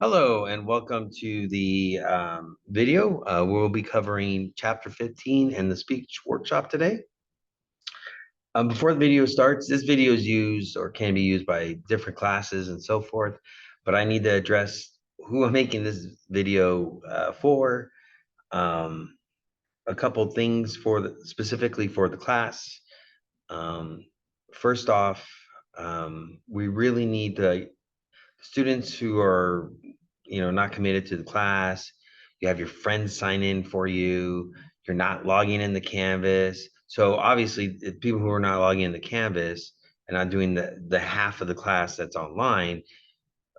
Hello and welcome to the video. We'll be covering chapter 15 and the speech workshop today. Before the video starts, this video is used or can be used by different classes and so forth, but I need to address who I'm making this video for. Um, a couple things specifically for the class. Um, First off, we really need the students who are not committed to the class. You have your friends sign in for you. You're not logging in the Canvas. So obviously, the people who are not logging in the Canvas and not doing the half of the class that's online,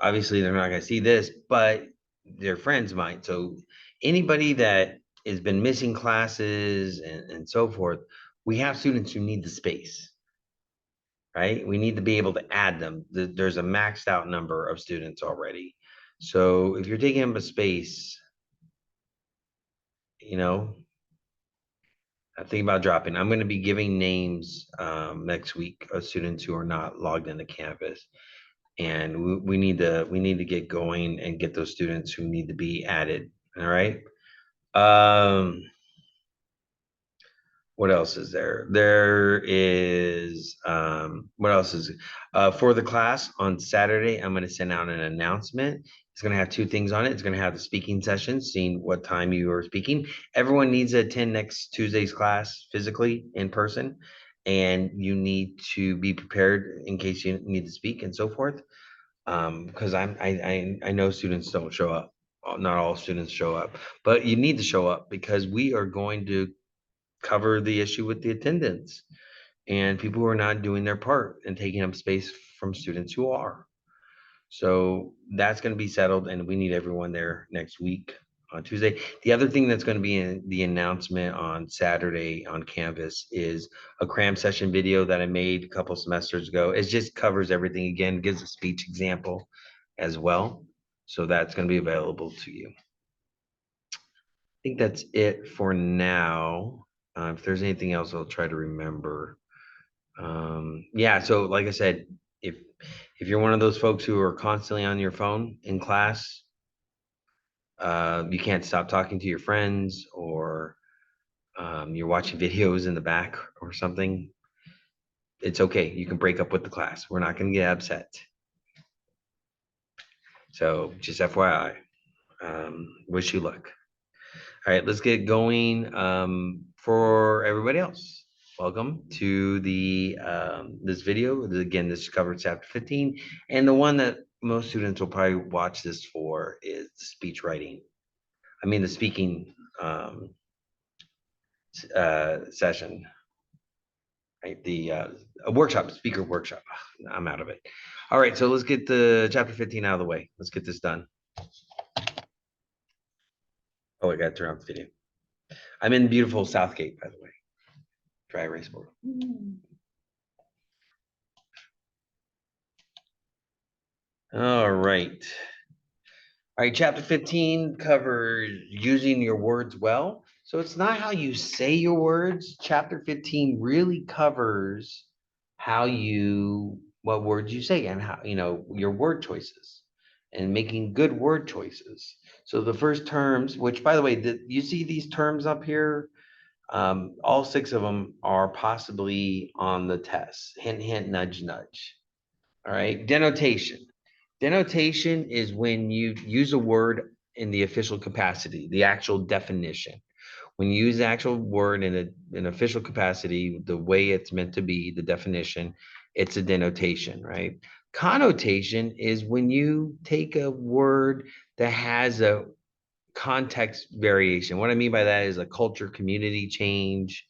obviously they're not going to see this, but their friends might. So anybody that has been missing classes and so forth, we have students who need the space, right? We need to be able to add them. There's a maxed out number of students already. So if you're taking up a space, you know, I think about dropping. I'm going to be giving names next week of students who are not logged into Canvas, and we need to get going and get those students who need to be added. All right. Um, what else is there? There is what else is for the class on Saturday? I'm going to send out an announcement. It's going to have two things on it. It's going to have the speaking session, seeing what time you are speaking. Everyone needs to attend next Tuesday's class physically in person, and you need to be prepared in case you need to speak and so forth. Because I know students don't show up. Not all students show up, but you need to show up because we are going to cover the issue with the attendance and people who are not doing their part and taking up space from students who are. So that's going to be settled, and we need everyone there next week on Tuesday. The other thing that's going to be in the announcement on Saturday on Canvas is a cram session video that I made a couple semesters ago. It just covers everything again, gives a speech example as well. So that's going to be available to you. I think that's it for now. If there's anything else, I'll try to remember. Yeah, so like I said, if if you're one of those folks who are constantly on your phone in class, you can't stop talking to your friends, or you're watching videos in the back or something, it's okay. You can break up with the class. We're not going to get upset. So just FYI, wish you luck. All right, let's get going. For everybody else, welcome to the this video. Again, this covers chapter 15, and the one that most students will probably watch this for is the speech writing. I mean, the speaking session, right? The workshop, speaker workshop. I'm out of it. All right, so let's get the chapter 15 out of the way. Let's get this done. Oh, I got to turn off the video. I'm in beautiful Southgate, by the way. Dry erase board. All right. All right, chapter 15 covers using your words well. So it's not how you say your words. Chapter 15 really covers what words you say and how, your word choices and making good word choices. So the first terms, which by the way, you see these terms up here? All six of them are possibly on the test. Hint, hint, nudge, nudge. All right, denotation. Denotation is when you use a word in the official capacity, the actual definition. When you use the actual word in an official capacity, the way it's meant to be, the definition, it's a denotation, right? Connotation is when you take a word that has a context variation. What I mean by that is a culture, community change.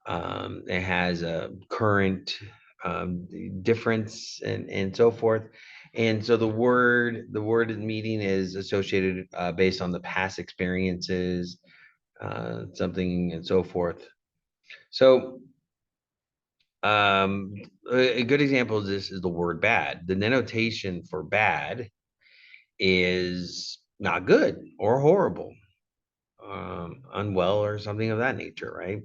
It has a current difference and so forth. And so the word meaning is associated based on the past experiences, something and so forth. So a good example of this is the word bad. The denotation for bad is not good or horrible, unwell or something of that nature, right?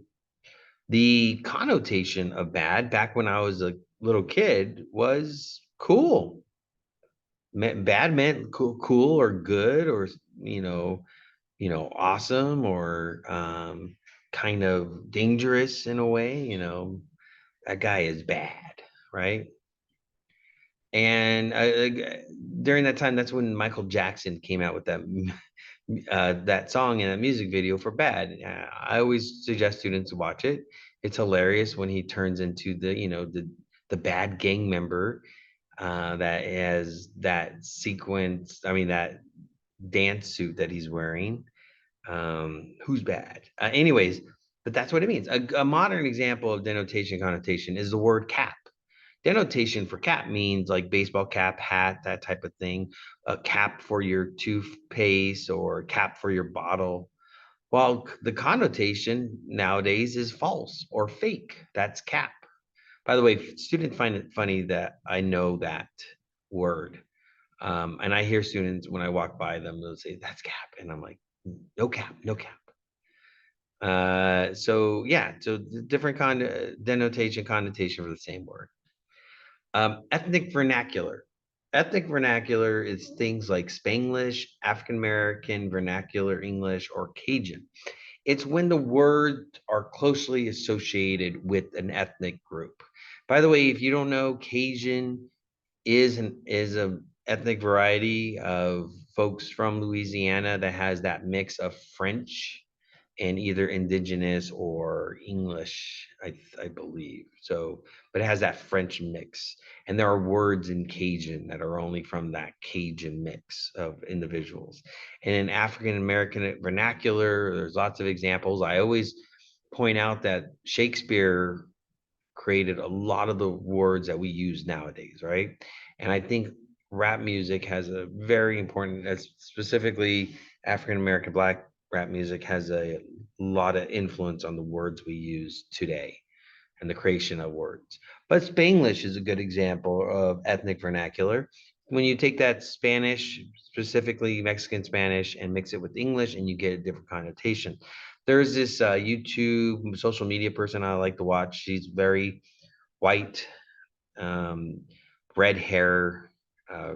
The connotation of bad back when I was a little kid was cool. bad meant cool or good or awesome or kind of dangerous in a way. That guy is bad, right? And during that time, that's when Michael Jackson came out with that song and that music video for Bad. I always suggest students to watch it. It's hilarious when he turns into the bad gang member that has that sequence. I mean that dance suit that he's wearing. Who's bad? Anyways, but that's what it means. A modern example of denotation connotation is the word cap. Denotation for cap means like baseball cap, hat, that type of thing. A cap for your toothpaste or cap for your bottle. While the connotation nowadays is false or fake. That's cap. By the way, students find it funny that I know that word. And I hear students when I walk by them, they'll say, that's cap. And I'm like, no cap, no cap. So yeah, so the different denotation, connotation for the same word. Ethnic vernacular. Ethnic vernacular is things like Spanglish, African American vernacular English, or Cajun. It's when the words are closely associated with an ethnic group. By the way, if you don't know, Cajun is a ethnic variety of folks from Louisiana that has that mix of French and either indigenous or English, I believe. So, but it has that French mix. And there are words in Cajun that are only from that Cajun mix of individuals. And in African American vernacular, there's lots of examples. I always point out that Shakespeare created a lot of the words that we use nowadays, right? And I think rap music has a very important, as specifically African American Black rap music has a lot of influence on the words we use today and the creation of words. But Spanglish is a good example of ethnic vernacular. When you take that Spanish, specifically Mexican Spanish, and mix it with English, and you get a different connotation. There's this YouTube social media person I like to watch. She's very white, um, red hair,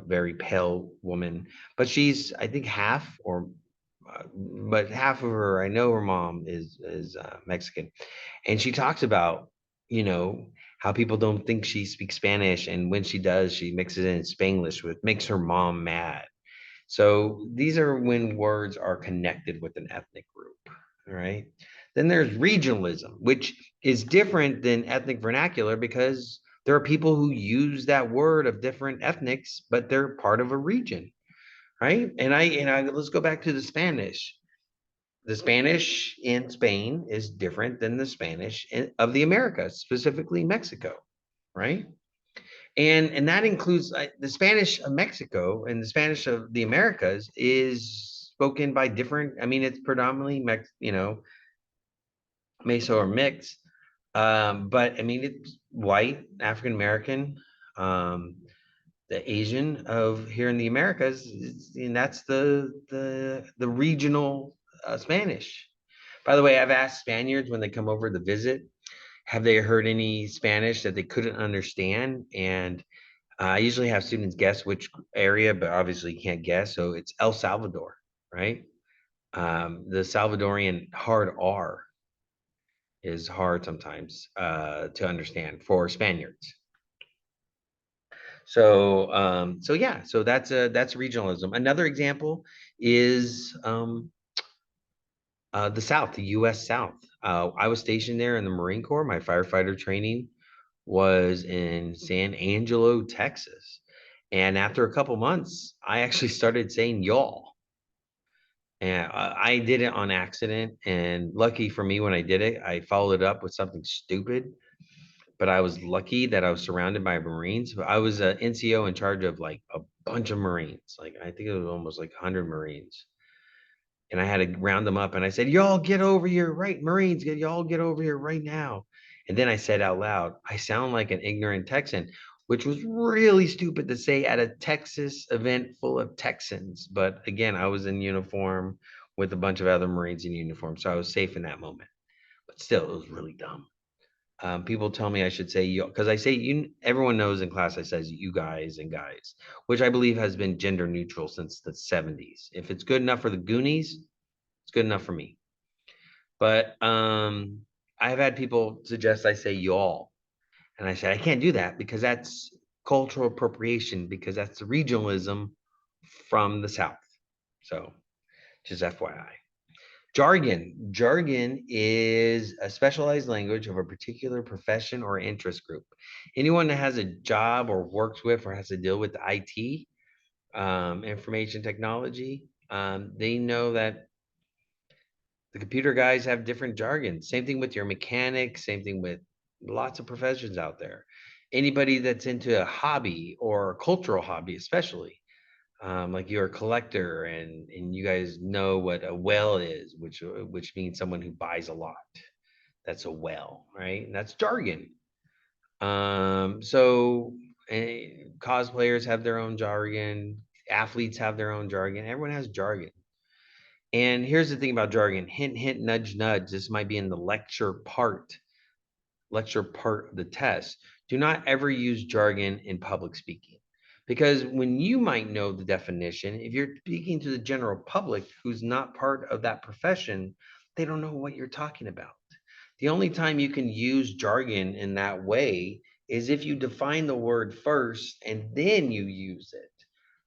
very pale woman, but she's I think half or but half of her. I know her mom is Mexican, and she talks about you know how people don't think she speaks Spanish, and when she does, she mixes it in Spanglish, which makes her mom mad. So these are when words are connected with an ethnic group, all right? Then there's regionalism, which is different than ethnic vernacular because there are people who use that word of different ethnics, but they're part of a region, right? And I let's go back to the Spanish. The Spanish in Spain is different than the Spanish of the Americas, specifically Mexico, right? And that includes the Spanish of Mexico and the Spanish of the Americas is spoken by different. I mean, it's predominantly Meso or mixed, but I mean it's white, African American, um, the Asian of here in the Americas, and that's the regional Spanish. By the way, I've asked Spaniards when they come over to visit, have they heard any Spanish that they couldn't understand? And I usually have students guess which area, but obviously you can't guess. So it's El Salvador, right? The Salvadorian hard R is hard sometimes to understand for Spaniards. So yeah, so that's regionalism. Another example is the South, the U.S. South. I was stationed there in the Marine Corps. My firefighter training was in San Angelo, Texas. And after a couple months, I actually started saying y'all. And I did it on accident. And lucky for me, when I did it, I followed it up with something stupid. But I was lucky that I was surrounded by Marines. I was an NCO in charge of like a bunch of Marines. Like I think it was almost like 100 Marines. And I had to round them up. And I said, y'all get over here, right? Marines, y'all get over here right now. And then I said out loud, I sound like an ignorant Texan, which was really stupid to say at a Texas event full of Texans. But again, I was in uniform with a bunch of other Marines in uniform. So I was safe in that moment. But still, it was really dumb. People tell me I should say you because I say you. Everyone knows in class I says you guys and guys, which I believe has been gender neutral since the 70s. If it's good enough for the Goonies, it's good enough for me. But I've had people suggest I say y'all, and I said I can't do that because that's cultural appropriation because that's regionalism from the South. So just FYI. Jargon. Jargon is a specialized language of a particular profession or interest group. Anyone that has a job or works with or has to deal with IT, information technology, they know that the computer guys have different jargon. Same thing with your mechanic, same thing with lots of professions out there. Anybody that's into a hobby or a cultural hobby, especially, like you're a collector and you guys know what a whale is, which means someone who buys a lot. That's a whale, right? And that's jargon. So cosplayers have their own jargon, athletes have their own jargon, everyone has jargon. And here's the thing about jargon, hint, hint, nudge, nudge. This might be in the lecture part of the test. Do not ever use jargon in public speaking. Because when you might know the definition, if you're speaking to the general public who's not part of that profession, they don't know what you're talking about. The only time you can use jargon in that way is if you define the word first and then you use it.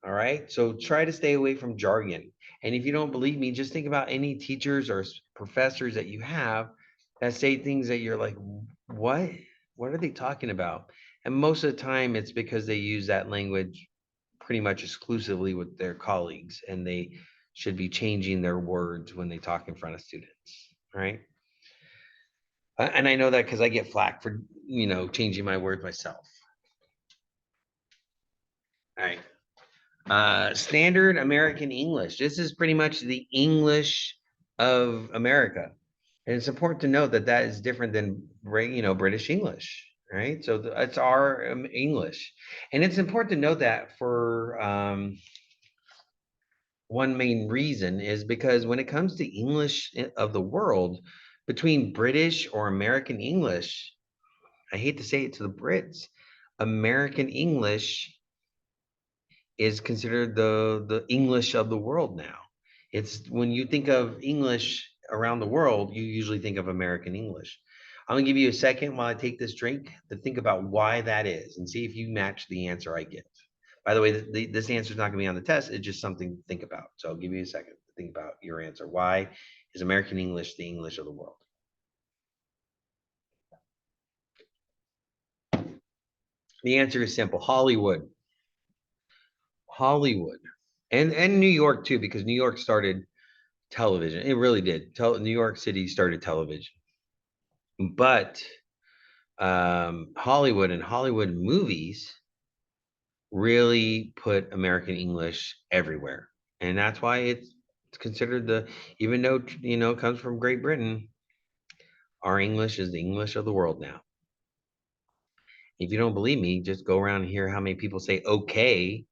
All right. So try to stay away from jargon. And if you don't believe me, just think about any teachers or professors that you have that say things that you're like, what? What are they talking about? And most of the time, it's because they use that language pretty much exclusively with their colleagues, and they should be changing their words when they talk in front of students, right? And I know that because I get flack for changing my words myself. All right. Standard American English. This is pretty much the English of America. And it's important to note that that is different than British English, right? So it's our English. And it's important to note that for one main reason is because when it comes to English of the world, between British or American English, I hate to say it to the Brits, American English is considered the English of the world now. It's when you think of English around the world, you usually think of American English. I'm gonna give you a second while I take this drink to think about why that is and see if you match the answer I give. By the way, this answer is not gonna be on the test. It's just something to think about. So I'll give you a second to think about your answer. Why is American English the English of the world? The answer is simple. Hollywood. Hollywood. And New York too, because New York started television. It really did. New York City started television. But Hollywood and Hollywood movies really put American English everywhere. And that's why it's considered even though, it comes from Great Britain, our English is the English of the world now. If you don't believe me, just go around and hear how many people say okay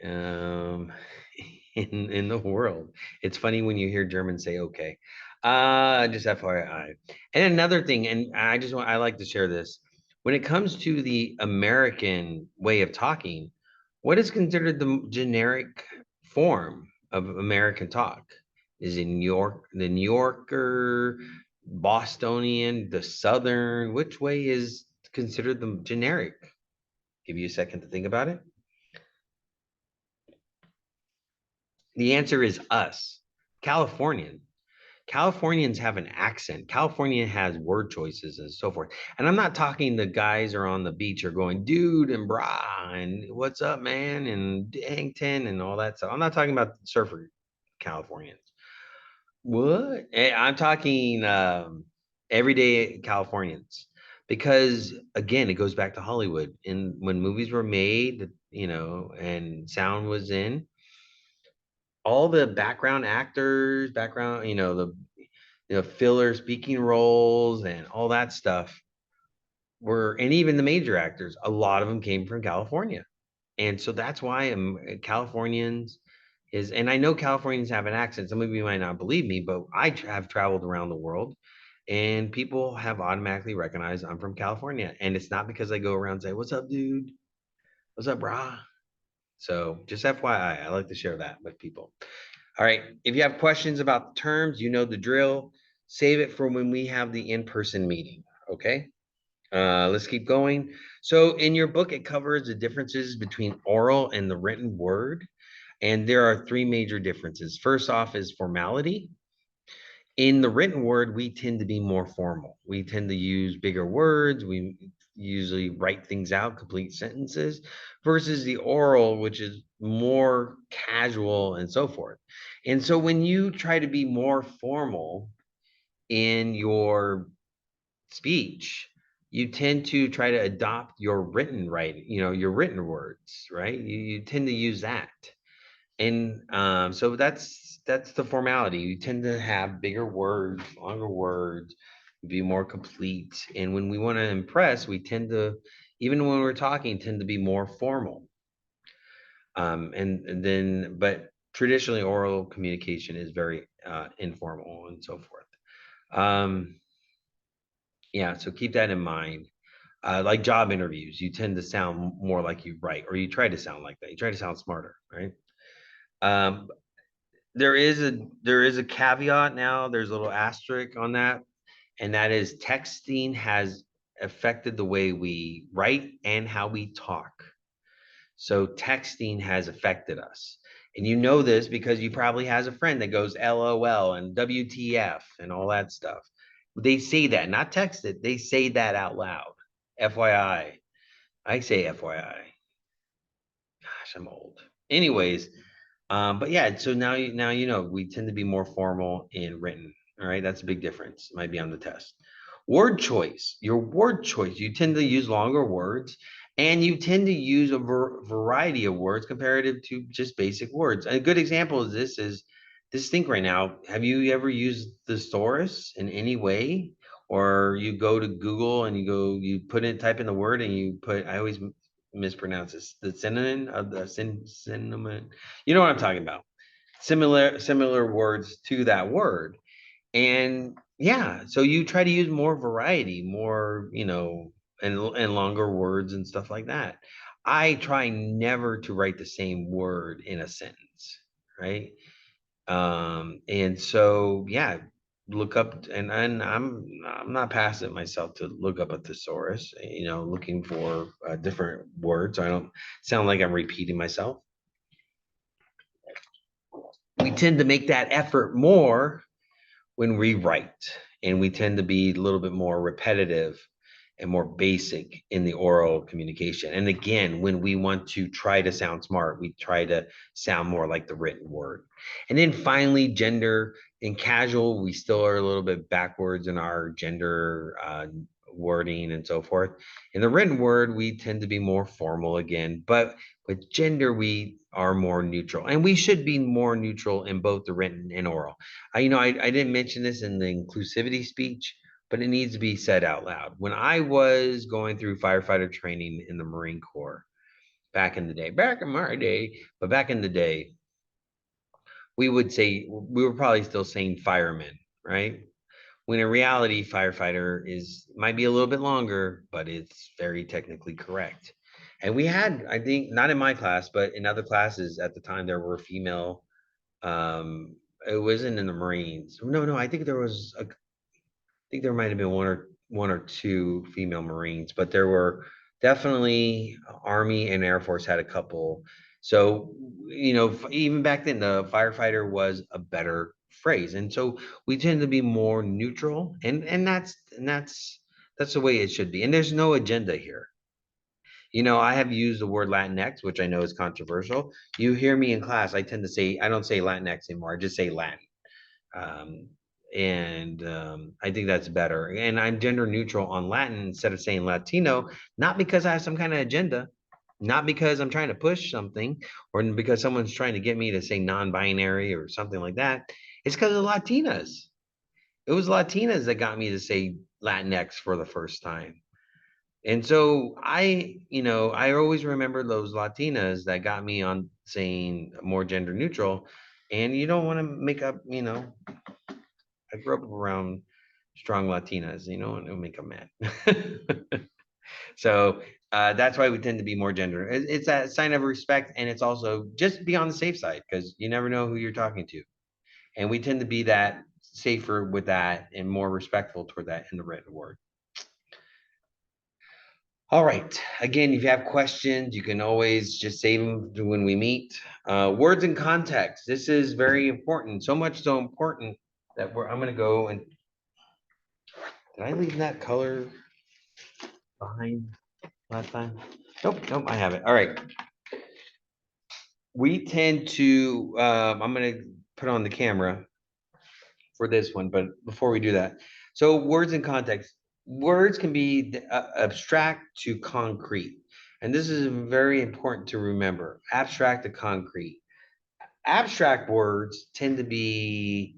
um, in the world. It's funny when you hear Germans say okay. Just FYI. And another thing, and I like to share this. When it comes to the American way of talking, what is considered the generic form of American talk? Is it the New Yorker, Bostonian, the Southern? Which way is considered the generic? Give you a second to think about it. The answer is us, Californian. Californians have an accent. California has word choices and so forth. And I'm not talking the guys are on the beach are going, dude and brah and what's up, man, and dang 10 and all that stuff. I'm not talking about surfer Californians. What? I'm talking everyday Californians. Because again, it goes back to Hollywood. And when movies were made, and sound was in, all the background actors, the filler speaking roles and all that stuff and even the major actors, a lot of them came from California. And so that's why Californians and I know Californians have an accent. Some of you might not believe me, but I have traveled around the world And people have automatically recognized I'm from California. And it's not because I go around and say, "What's up, dude? What's up, brah?" So just FYI, I like to share that with people. All right. If you have questions about the terms, you know the drill. Save it for when we have the in-person meeting. Okay. Let's keep going. So in your book, it covers the differences between oral and the written word. And there are three major differences. First off is formality. In the written word, we tend to be more formal. We tend to use bigger words. We usually write things out, complete sentences, versus the oral, which is more casual and so forth. And so when you try to be more formal in your speech, you tend to try to adopt your written writing, your written words, right? You tend to use that. And so that's the formality. You tend to have bigger words, longer words, be more complete. And when we want to impress, we tend to, even when we're talking, tend to be more formal. And then, but traditionally, oral communication is very informal and so forth. Um, yeah, so keep that in mind. Like job interviews, you tend to sound more like you write, or you try to sound like that. You try to sound smarter, right? Um, there is a caveat now. There's a little asterisk on that, and that is texting has affected the way we write and how we talk. So texting has affected us. And you know this because you probably has a friend that goes LOL and WTF and all that stuff. They say that, not text it. They say that out loud. FYI. I say FYI. Gosh, I'm old. Anyways, but yeah, so now you know we tend to be more formal in written. All right, that's a big difference. Might be on the test. Word choice, your word choice. You tend to use longer words, and you tend to use a variety of words comparative to just basic words. A good example of this is this think right now. Have you ever used thesaurus in any way? Or you go to Google and you put in type in the word and you put I always mispronounce this the synonym of the cinnamon. You know what I'm talking about. Similar words to that word. And yeah, so you try to use more variety, more, and longer words and stuff like that. I try never to write the same word in a sentence, right? And so yeah, look up and I'm not past it myself to look up a thesaurus, looking for different words. So I don't sound like I'm repeating myself. We tend to make that effort more when we write, and we tend to be a little bit more repetitive and more basic in the oral communication. And again, when we want to try to sound smart, we try to sound more like the written word. And then finally, gender and casual, we still are a little bit backwards in our gender wording and so forth. In the written word, we tend to be more formal again, but with gender, we are more neutral, and we should be more neutral in both the written and oral. I didn't mention this in the inclusivity speech, but it needs to be said out loud. When I was going through firefighter training in the Marine Corps back in the day, back in my day, but back in the day, we were probably still saying firemen, right? When in reality, firefighter is might be a little bit longer, but it's very technically correct. And we had, I think, not in my class, but in other classes at the time, there were female. It wasn't in the Marines. No, I think think there might have been one or two female Marines, but there were definitely Army and Air Force had a couple. So, even back then, the firefighter was a better phrase, and so we tend to be more neutral, and that's the way it should be. And there's no agenda here. I have used the word Latinx, which I know is controversial. You hear me in class, I tend to say I don't say Latinx anymore. I just say Latin. Um, and I think that's better. And I'm gender neutral on Latin instead of saying Latino, not because I have some kind of agenda, not because I'm trying to push something, or because someone's trying to get me to say non-binary or something like that. It's because of Latinas. It was Latinas that got me to say Latinx for the first time. And so I always remember those Latinas that got me on saying more gender neutral. And you don't want to make up, I grew up around strong Latinas, and it'll make them mad. So that's why we tend to be more gender. It's a sign of respect, and it's also just be on the safe side because you never know who you're talking to, and we tend to be that safer with that and more respectful toward that in the written word. All right. Again, if you have questions, you can always just save them to when we meet. Words and context. This is very important. So much so important that I'm going to go and did I leave that color behind last time? Nope, nope, I have it. All right. We tend to, I'm going to put on the camera for this one, but before we do that, so words and context. Words can be abstract to concrete. And this is very important to remember. Abstract to concrete. Abstract words tend to be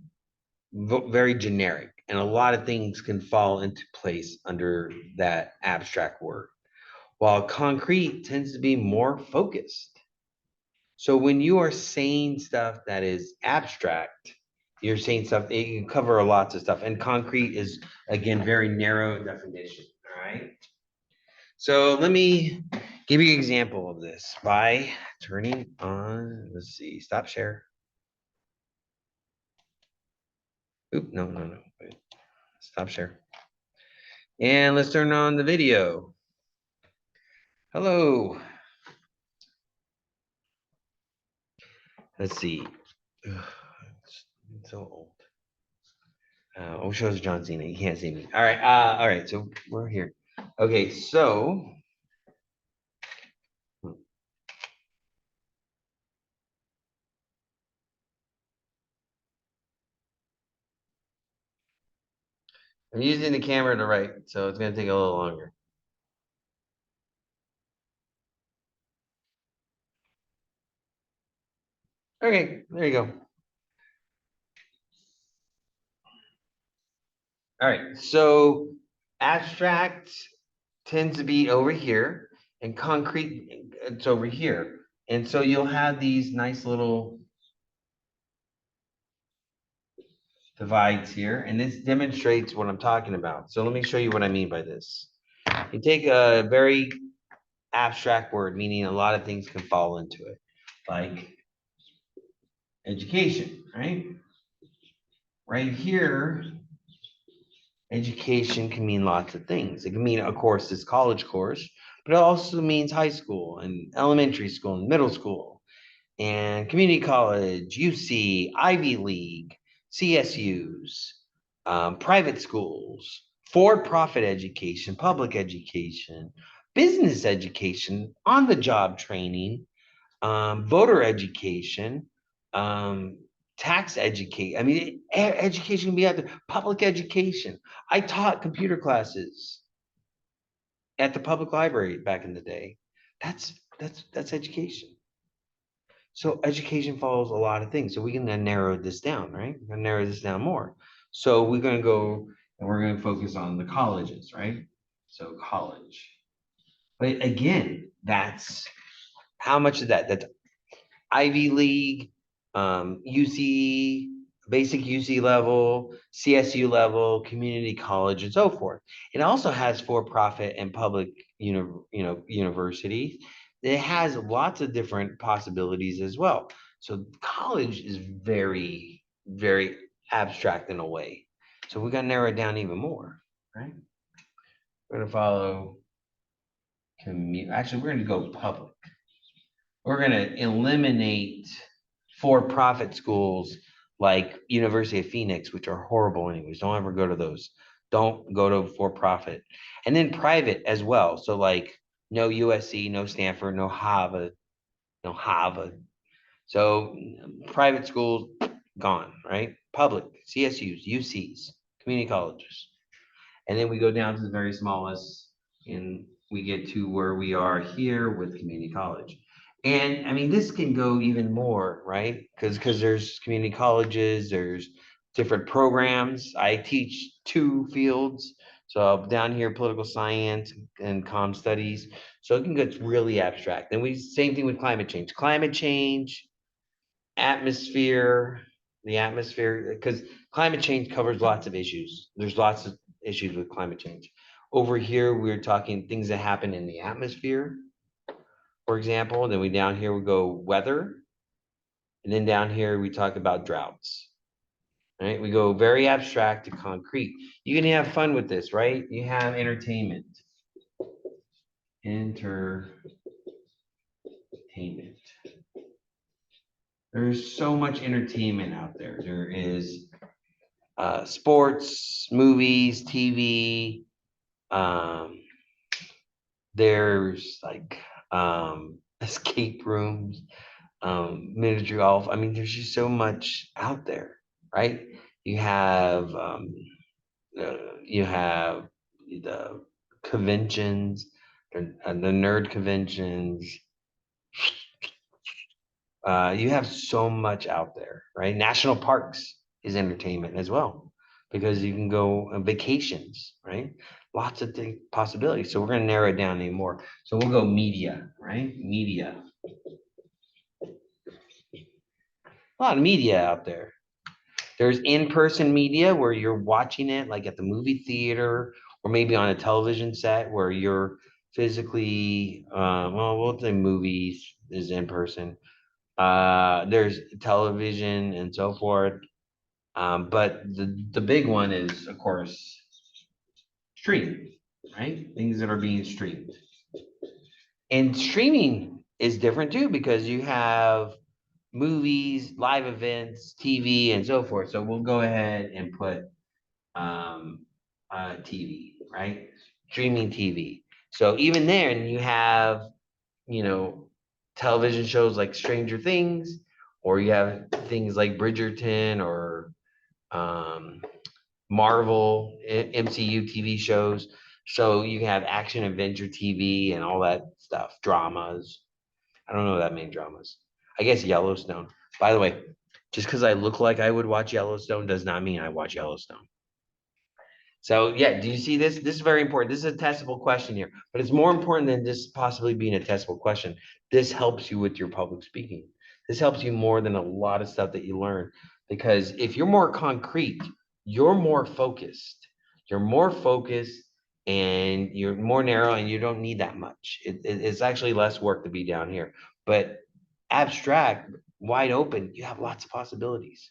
very generic, and a lot of things can fall into place under that abstract word, while concrete tends to be more focused. So when you are saying stuff that is abstract, you're saying stuff, it can cover lots of stuff. And concrete is, again, very narrow definition. All right. So let me give you an example of this by turning on, let's see, stop share. Oop, no, no, no. Wait. Stop share. And let's turn on the video. Hello. Let's see. Ugh, it's so old. Shows John Cena. You can't see me. All right. All right. So we're here. Okay. So I'm using the camera to write, so it's gonna take a little longer. Okay. There you go. All right. So abstract tends to be over here, and concrete it's over here. And so you'll have these nice little divides here, and this demonstrates what I'm talking about. So let me show you what I mean by this. You take a very abstract word, meaning a lot of things can fall into it, like education, right? Right here, education can mean lots of things. It can mean, of course, this college course, but it also means high school and elementary school and middle school and community college, UC, Ivy League, CSUs, private schools, for-profit education, public education, business education, on-the-job training, voter education, um, tax educate. I mean, education can be out there. Public education. I taught computer classes at the public library back in the day. That's education. So education follows a lot of things. So we can then narrow this down, right? We're gonna narrow this down more. So we're gonna go and we're gonna focus on the colleges, right? So college. But again, that's how much of that? That's Ivy League, UC, basic UC level, CSU level, community college, and so forth. It also has for-profit and public, universities. It has lots of different possibilities as well. So college is very, very abstract in a way. So we got to narrow it down even more, right? We're gonna follow Actually, we're gonna go public. We're going to eliminate for-profit schools like University of Phoenix, which are horrible anyways. Don't ever go to those. Don't go to for-profit. And then private as well. So like no USC, no Stanford, no Harvard, no Harvard. So private schools gone, right? Public, CSUs, UCs, community colleges. And then we go down to the very smallest and we get to where we are here with community college. And I mean, this can go even more, right? Because there's community colleges, there's different programs. I teach two fields. So down here, political science and comm studies. So it can get really abstract. And we same thing with climate change. Climate change, atmosphere, the atmosphere, because climate change covers lots of issues. There's lots of issues with climate change. Over here, we're talking things that happen in the atmosphere, for example. Then we down here we go weather, and then down here we talk about droughts. Right? We go very abstract to concrete. You can have fun with this, right? You have entertainment. Entertainment. There's so much entertainment out there. There is sports, movies, TV. Um, there's like escape rooms, miniature golf. I mean, there's just so much out there, right? You have you have the conventions, the nerd conventions. You have so much out there, right? National parks is entertainment as well because you can go on vacations, right? Lots of possibilities. So we're going to narrow it down even more. So we'll go media, right? Media. A lot of media out there. There's in-person media where you're watching it like at the movie theater or maybe on a television set where you're physically, well, we'll say movies is in person. There's television and so forth. But the big one is, of course, streaming, right? Things that are being streamed. And streaming is different too because you have movies, live events, TV, and so forth. So we'll go ahead and put TV, right? Streaming TV. So even there, and you have, you know, television shows like Stranger Things, or you have things like Bridgerton or um, Marvel, MCU TV shows. So you can have action adventure TV and all that stuff, dramas. I don't know that many dramas. I guess Yellowstone. By the way, just because I look like I would watch Yellowstone does not mean I watch Yellowstone. So yeah, do you see this? This is very important. This is a testable question here, but it's more important than this possibly being a testable question. This helps you with your public speaking. This helps you more than a lot of stuff that you learn because if you're more concrete, you're more focused. You're more focused and you're more narrow and you don't need that much. It's actually less work to be down here. But abstract, wide open, you have lots of possibilities.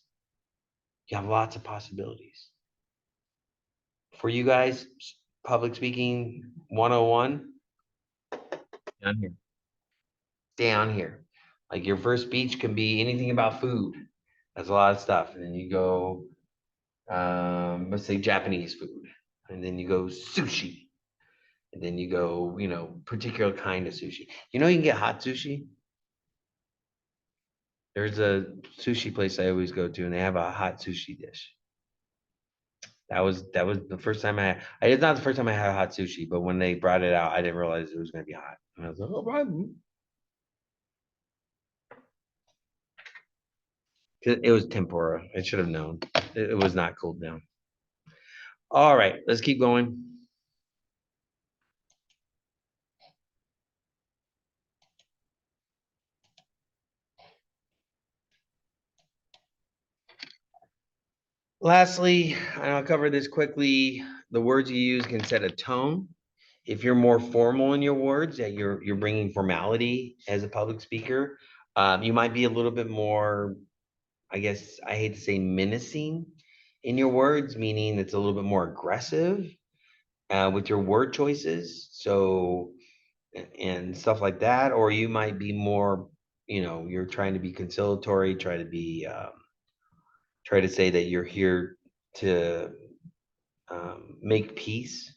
You have lots of possibilities for you guys, public speaking 101, down here. Down here. Like your first speech can be anything about food. That's a lot of stuff. And then you go, let's say Japanese food. And then you go sushi. And then you go, particular kind of sushi. You know, you can get hot sushi. There's a sushi place I always go to, and they have a hot sushi dish. That was the first time it's not the first time I had hot sushi, but when they brought it out, I didn't realize it was going to be hot. And I was like, oh, right. It was tempura. I should have known. It was not cooled down. All right, let's keep going. Lastly, and I'll cover this quickly. The words you use can set a tone. If you're more formal in your words, that you're bringing formality as a public speaker, you might be a little bit more. I guess I hate to say menacing in your words, meaning it's a little bit more aggressive with your word choices. So and stuff like that, or you might be more, you're trying to be conciliatory, try to say that you're here to make peace.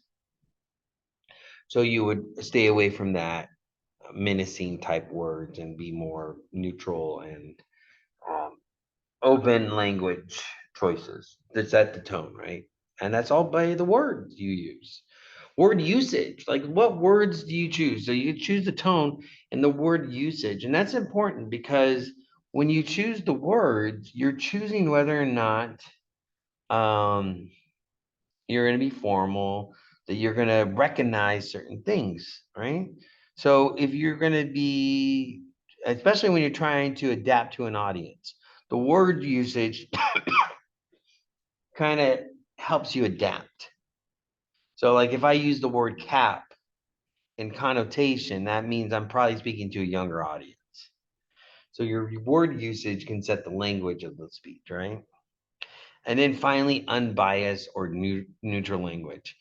So you would stay away from that menacing type words and be more neutral and um, open language choices that set the tone, right? And that's all by the words you use. Word usage, like what words do you choose? So you choose the tone and the word usage. And that's important because when you choose the words, you're choosing whether or not um, you're going to be formal, that you're going to recognize certain things, right? So if you're going to be, especially when you're trying to adapt to an audience, The word usage kind of helps you adapt. So like if I use the word cap in connotation, that means I'm probably speaking to a younger audience. So your word usage can set the language of the speech, right? And then finally, unbiased or neutral language.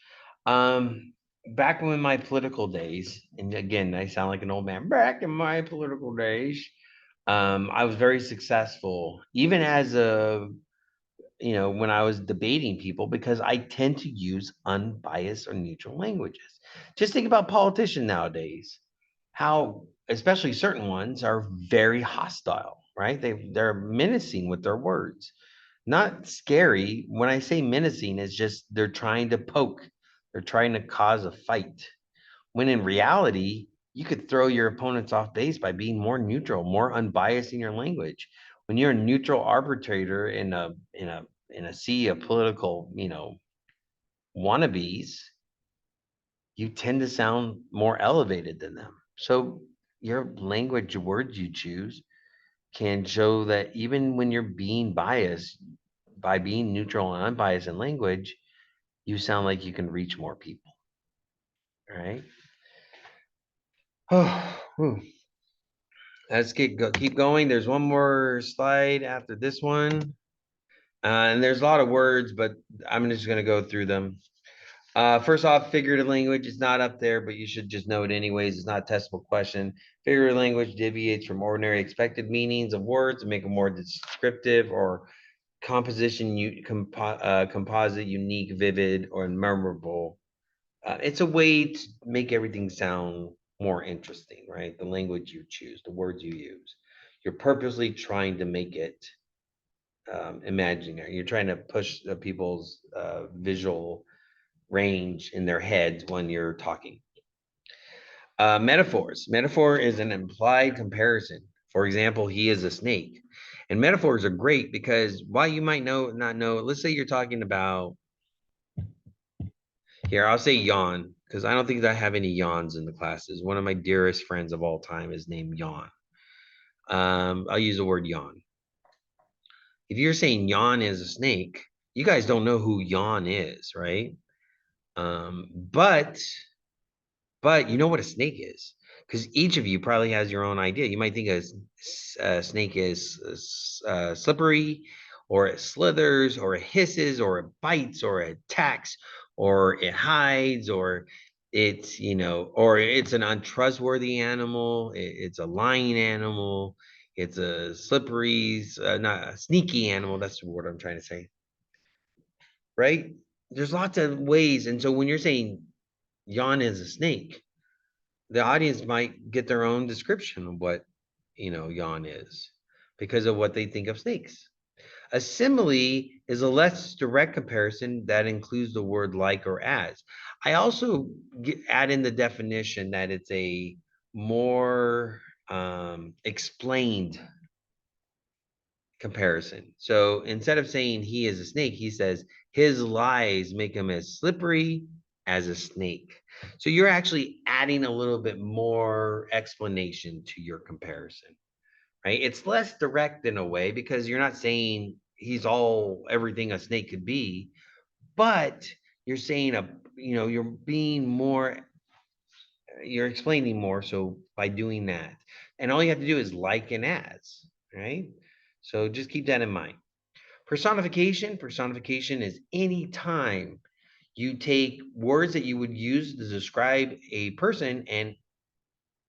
Um, Back when my political days, and again, I sound like an old man. Back in my political days, I was very successful, even as a when I was debating people, because I tend to use unbiased or neutral languages. Just think about politicians nowadays, how especially certain ones are very hostile, right? They're menacing with their words. Not scary. When I say menacing, it's just they're trying to poke, they're trying to cause a fight. When in reality, you could throw your opponents off base by being more neutral, more unbiased in your language. When you're a neutral arbitrator in a sea of political, wannabes, you tend to sound more elevated than them. So your language words you choose can show that even when you're being biased, by being neutral and unbiased in language, you sound like you can reach more people. Right? Oh, let's keep going. There's one more slide after this one. And there's a lot of words, but I'm just going to go through them. First off, figurative language is not up there, but you should just know it anyways. It's not a testable question. Figurative language deviates from ordinary expected meanings of words and make them more descriptive or composite, unique, vivid, or memorable. It's a way to make everything sound more interesting, right? The language you choose, the words you use. You're purposely trying to make it imaginary. You're trying to push people's visual range in their heads when you're talking. Metaphors. Metaphor is an implied comparison. For example, he is a snake. And metaphors are great because while you might not know, let's say you're talking about here, I'll say yawn because I don't think that I have any yawns in the classes. One of my dearest friends of all time is named Yawn. I'll use the word yawn. If you're saying yawn is a snake, you guys don't know who yawn is, right? Um, but but you know what a snake is because each of you probably has your own idea. You might think a snake is slippery, or it slithers, or it hisses, or it bites, or it attacks, or it hides, or or it's an untrustworthy animal. It's a lying animal. It's a slippery, not a sneaky animal. That's the word I'm trying to say, right? There's lots of ways, and so when you're saying yawn is a snake, the audience might get their own description of what yawn is because of what they think of snakes. A simile is a less direct comparison that includes the word like or as. I also add in the definition that it's a more explained comparison. So instead of saying he is a snake, he says his lies make him as slippery as a snake. So you're actually adding a little bit more explanation to your comparison, right? It's less direct in a way because you're not saying he's all everything a snake could be, but you're saying you're being more, you're explaining more. So by doing that, and all you have to do is like and as, right? So just keep that in mind. Personification is any time you take words that you would use to describe a person and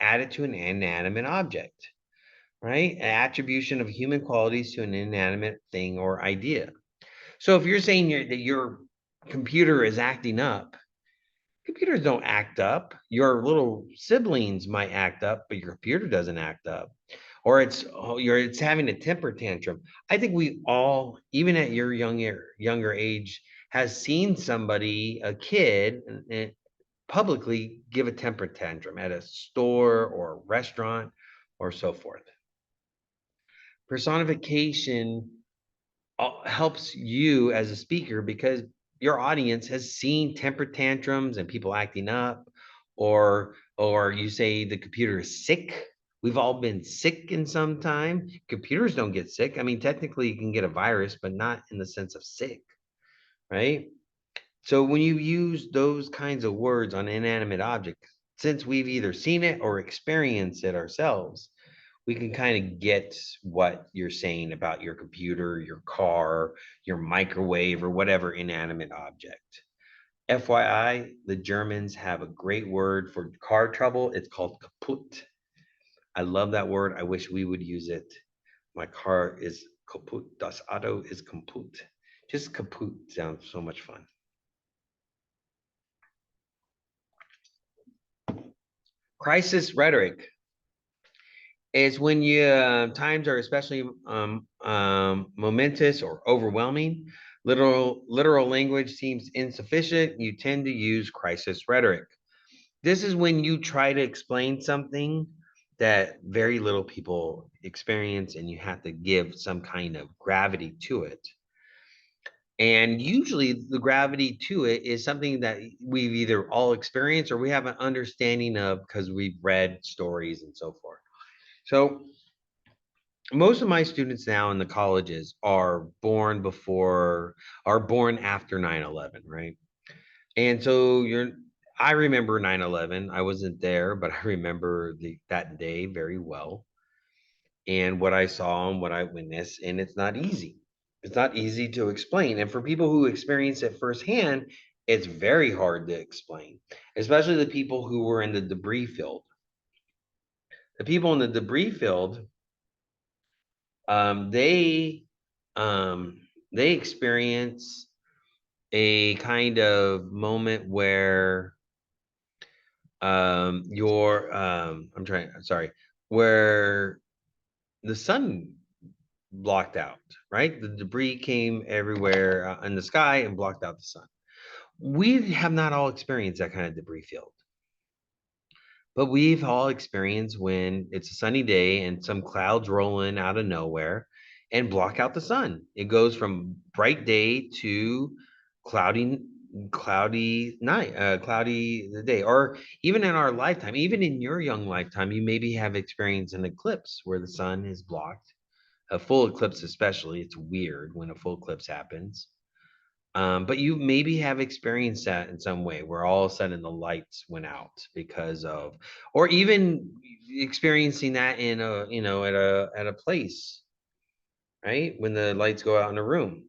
add it to an inanimate object, right? An attribution of human qualities to an inanimate thing or idea. So if you're saying that your computer is acting up, computers don't act up. Your little siblings might act up, but your computer doesn't act up. Or it's having a temper tantrum. I think we all, even at your younger age, has seen somebody, a kid, publicly give a temper tantrum at a store or a restaurant or so forth. Personification helps you as a speaker because your audience has seen temper tantrums and people acting up, or you say the computer is sick, We've all been sick in some time. Computers don't get sick. I mean, technically you can get a virus, but not in the sense of sick, right? So when you use those kinds of words on inanimate objects, since we've either seen it or experienced it ourselves, we can kind of get what you're saying about your computer, your car, your microwave, or whatever inanimate object. FYI, the Germans have a great word for car trouble. It's called kaputt. I love that word. I wish we would use it. My car is kaputt. Das Auto is kaputt. Just kaputt sounds so much fun. Crisis rhetoric is when you times are especially momentous or overwhelming. Literal language seems insufficient. You tend to use crisis rhetoric. This is when you try to explain something that very little people experience, and you have to give some kind of gravity to it. And usually the gravity to it is something that we've either all experienced or we have an understanding of because we've read stories and so forth. So most of my students now in the colleges are born after 9/11, right? And so I remember 9/11. I wasn't there, but I remember that day very well and what I saw and what I witnessed. And it's not easy. It's not easy to explain. And for people who experience it firsthand, it's very hard to explain, especially the people who were in the debris field. The people in the debris field, um, they um, they experience a kind of moment where where the sun blocked out, right? The debris came everywhere in the sky and blocked out the sun. We have not all experienced that kind of debris field, but we've all experienced when it's a sunny day and some clouds roll in out of nowhere and block out the sun. It goes from bright day to cloudy cloudy night, cloudy the day. Or even in our lifetime, even in your young lifetime, you maybe have experienced an eclipse where the sun is blocked. A full eclipse especially, it's weird when a full eclipse happens. But you maybe have experienced that in some way where all of a sudden the lights went out because of, or even experiencing that in a, at a place, right? When the lights go out in a room.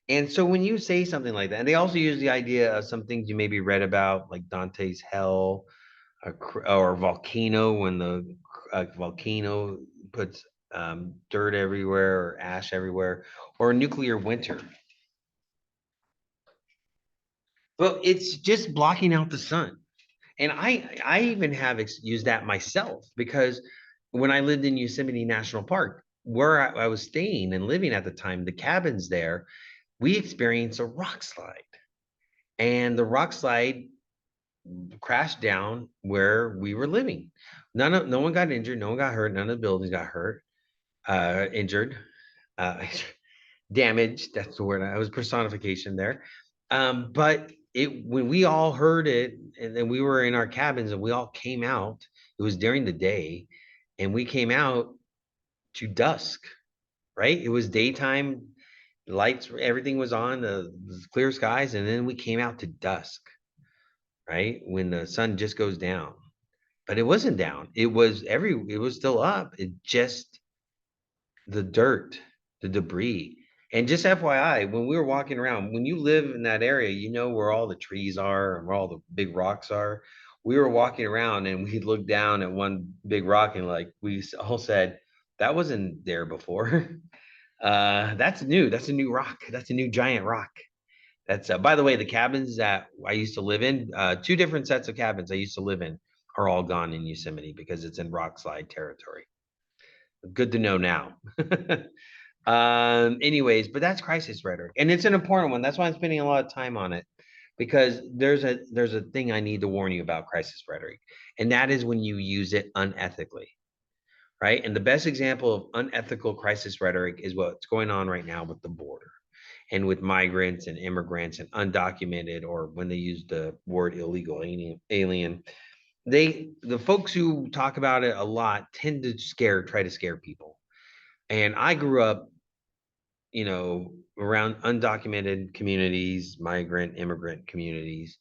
And so when you say something like that, and they also use the idea of some things you maybe read about, like Dante's Hell, or volcano, when the volcano puts dirt everywhere or ash everywhere, or nuclear winter. Well, it's just blocking out the sun. And I even have used that myself because when I lived in Yosemite National Park, where I was staying and living at the time, the cabins there, we experienced a rock slide. And the rock slide crashed down where we were living. No one got injured, no one got hurt, none of the buildings got hurt, injured, uh, damaged. That's the word. I was personification there. But when we all heard it, and then we were in our cabins and we all came out, it was during the day, and we came out to dusk, right? It was daytime, lights, everything was on, the clear skies, and then we came out to dusk, right? When the sun just goes down. But it wasn't down. It was still up. It just the dirt, the debris. And just FYI, when we were walking around, when you live in that area, you know where all the trees are and where all the big rocks are. We were walking around and we looked down at one big rock and like we all said, that wasn't there before. That's new. That's a new rock. That's a new giant rock. That's by the way, the cabins that I used to live in, two different sets of cabins I used to live in are all gone in Yosemite because it's in rock slide territory. Good to know now. Anyways, but that's crisis rhetoric, and it's an important one. That's why I'm spending a lot of time on it because there's a thing I need to warn you about crisis rhetoric, and that is when you use it unethically, right? And the best example of unethical crisis rhetoric is what's going on right now with the border and with migrants and immigrants and undocumented, or when they use the word illegal alien. the folks who talk about it a lot tend to try to scare people. And I grew up, around undocumented communities, migrant, immigrant communities,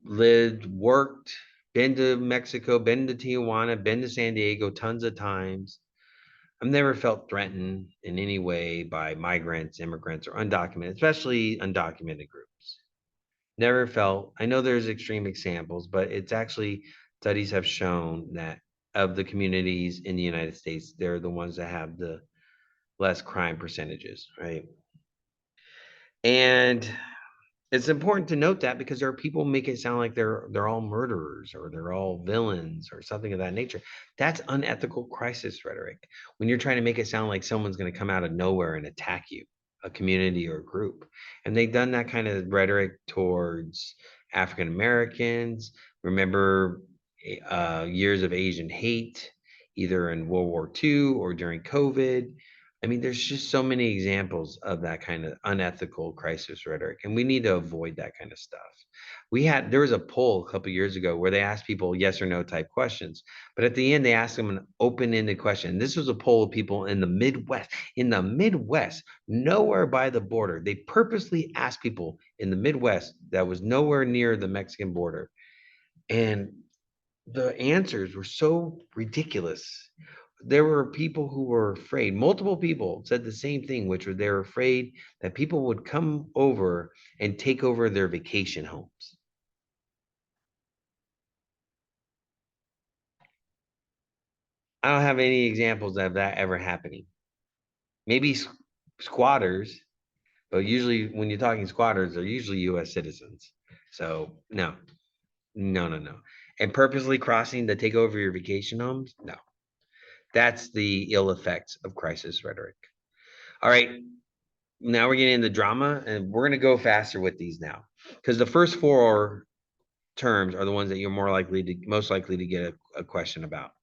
lived, worked, been to Mexico, been to Tijuana, been to San Diego tons of times. I've never felt threatened in any way by migrants, immigrants, or undocumented, especially undocumented groups. Never felt. I know there's extreme examples, but it's actually studies have shown that of the communities in the United States, they're the ones that have the less crime percentages, right? And it's important to note that because there are people who make it sound like they're all murderers or they're all villains or something of that nature. That's unethical crisis rhetoric. When you're trying to make it sound like someone's going to come out of nowhere and attack you, a community or a group. And they've done that kind of rhetoric towards African Americans. Remember years of Asian hate, either in World War II or during COVID. I mean, there's just so many examples of that kind of unethical crisis rhetoric, and we need to avoid that kind of stuff. There was a poll a couple years ago where they asked people yes or no type questions, but at the end they asked them an open-ended question. This was a poll of people in the Midwest. In the Midwest, nowhere by the border, they purposely asked people in the Midwest that was nowhere near the Mexican border, and the answers were so ridiculous. There were people who were afraid. Multiple people said the same thing, which was they're afraid that people would come over and take over their vacation homes. I don't have any examples of that ever happening. Maybe squatters, but usually when you're talking squatters, they're usually US citizens. So no, no, no, no. And purposely crossing to take over your vacation homes? No. That's the ill effects of crisis rhetoric. All right, now we're getting into drama, and we're going to go faster with these now because the first four terms are the ones that you're most likely to get a question about.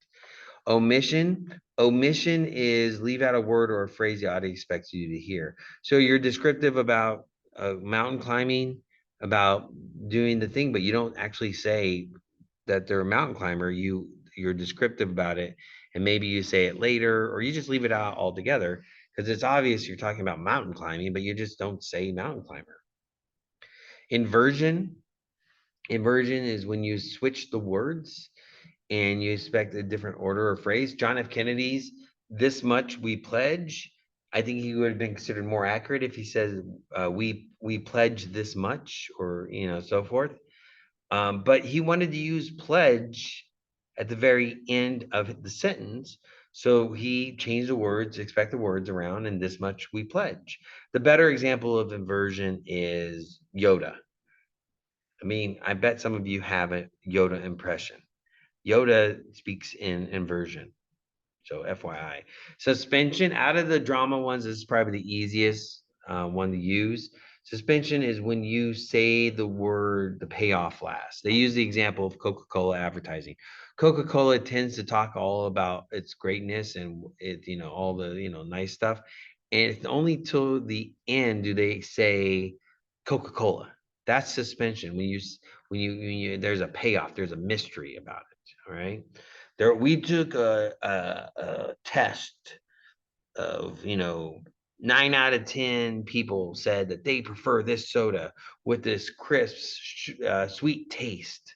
Omission is leave out a word or a phrase the audience expects you to hear. So you're descriptive about mountain climbing, about doing the thing, but you don't actually say that they're a mountain climber. You're descriptive about it, and maybe you say it later, or you just leave it out altogether because it's obvious you're talking about mountain climbing, but you just don't say mountain climber. Inversion. Inversion is when you switch the words and you expect a different order or phrase. John F. Kennedy's "This much we pledge." I think he would have been considered more accurate if he says we pledge this much, or so forth. But he wanted to use pledge at the very end of the sentence. So he changed the words, expect the words around, and this much we pledge. The better example of inversion is Yoda. I mean, I bet some of you have a Yoda impression. Yoda speaks in inversion. So FYI. Suspension, out of the drama ones, this is probably the easiest one to use. Suspension is when you say the payoff last. They use the example of Coca-Cola advertising. Coca-Cola tends to talk all about its greatness and all the, nice stuff. And it's only till the end do they say Coca-Cola. That's suspension. When you there's a payoff, there's a mystery about it. All right. We took a test of 9 out of 10 people said that they prefer this soda with this crisp sweet taste,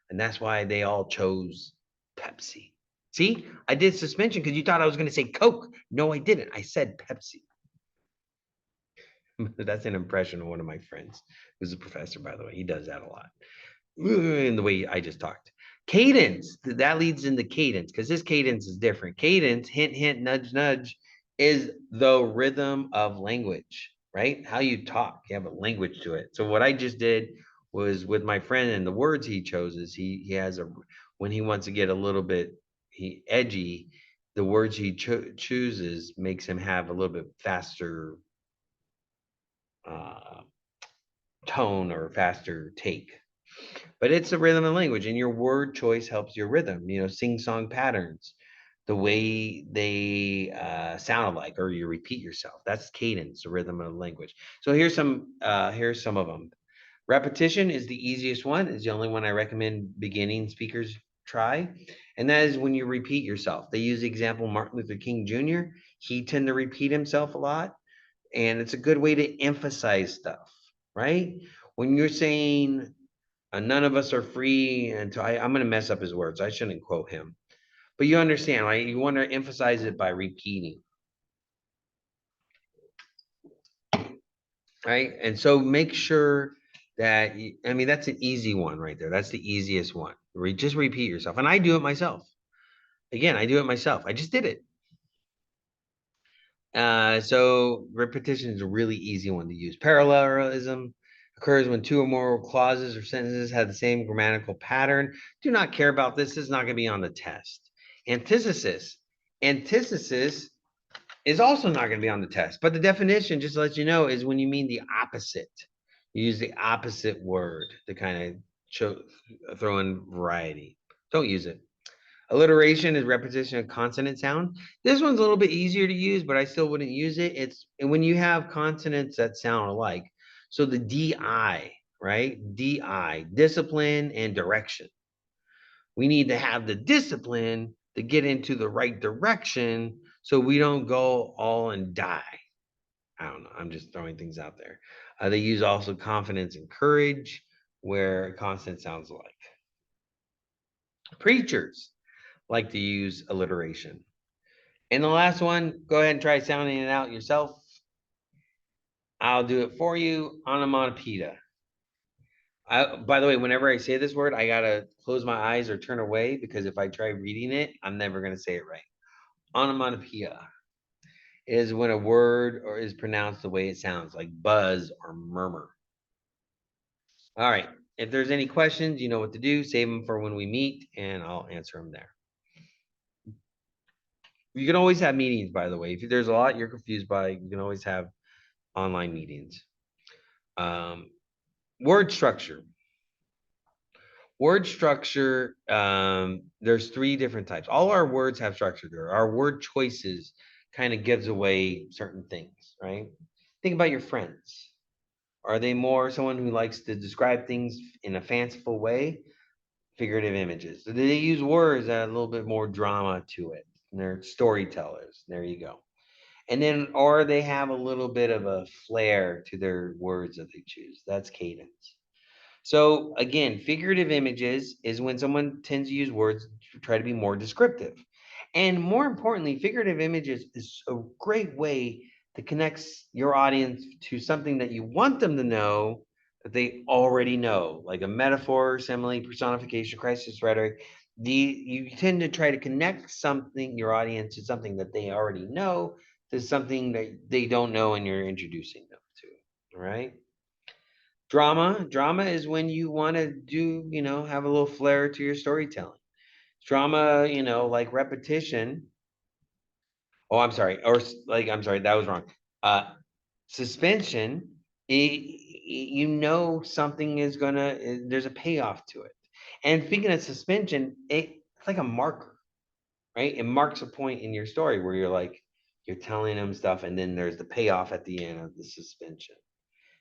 and that's why they all chose Pepsi. See, I did suspension because you thought I was going to say Coke. No, I didn't. I said Pepsi. That's an impression of one of my friends who's a professor, by the way. He does that a lot in the way I just talked. Cadence, that leads into cadence because this cadence is different. Cadence, hint, hint, nudge, nudge, is the rhythm of language, right? How you talk, you have a language to it. So what I just did was with my friend, and the words he chose is he has when he wants to get a little bit edgy, the words he chooses makes him have a little bit faster uh, tone or faster take. But it's a rhythm and language, and your word choice helps your rhythm. Sing song patterns, the way they sound alike, or you repeat yourself. That's cadence, the rhythm of language. So here's some of them. Repetition is the easiest one. Is the only one I recommend beginning speakers try, and that is when you repeat yourself. They use the example Martin Luther King Jr. He tend to repeat himself a lot, and it's a good way to emphasize stuff, right? When you're saying none of us are free until I'm going to mess up his words. I shouldn't quote him, but you understand, right? You want to emphasize it by repeating, right? And so make sure that I mean, that's an easy one right there. That's the easiest one. Just repeat yourself, and I do it myself. Again, I do it myself. I just did it. So repetition is a really easy one to use. Parallelism occurs when two or more clauses or sentences have the same grammatical pattern. Do not care about this. This is not going to be on the test. Antithesis. Antithesis is also not going to be on the test. But the definition, just to let you know, is when you mean the opposite. You use the opposite word to kind of throw in variety. Don't use it. Alliteration is repetition of consonant sound. This one's a little bit easier to use, but I still wouldn't use it. It's when you have consonants that sound alike. So the DI, right? DI, discipline and direction. We need to have the discipline to get into the right direction so we don't go all and die. I don't know. I'm just throwing things out there. They use also confidence and courage, where consonant sounds alike. Preachers like to use alliteration. And the last one, go ahead and try sounding it out yourself. I'll do it for you. Onomatopoeia. By the way, whenever I say this word, I gotta close my eyes or turn away because if I try reading it, I'm never gonna say it right. Onomatopoeia is when a word or is pronounced the way it sounds, like buzz or murmur. All right. If there's any questions, you know what to do. Save them for when we meet, and I'll answer them there. You can always have meetings, by the way. If there's a lot you're confused by, you can always have online meetings. Word structure. Word structure, there's three different types. All our words have structure there. Our word choices kind of gives away certain things, right? Think about your friends. Are they more someone who likes to describe things in a fanciful way? Figurative images. So they use words that have a little bit more drama to it. And they're storytellers. There you go. And then, or they have a little bit of a flair to their words that they choose. That's cadence. So again, figurative images is when someone tends to use words to try to be more descriptive. And more importantly, figurative images is a great way to connect your audience to something that you want them to know that they already know, like a metaphor, simile, personification, crisis rhetoric. You tend to try to connect something, your audience, to something that they already know, to something that they don't know and you're introducing them to. All right. Drama is when you want to do, have a little flair to your storytelling. Drama, like repetition. Oh, I'm sorry. I'm sorry, that was wrong. Suspension, something is there's a payoff to it. And speaking of suspension, it's like a marker, right? It marks a point in your story where you're telling them stuff, and then there's the payoff at the end of the suspension.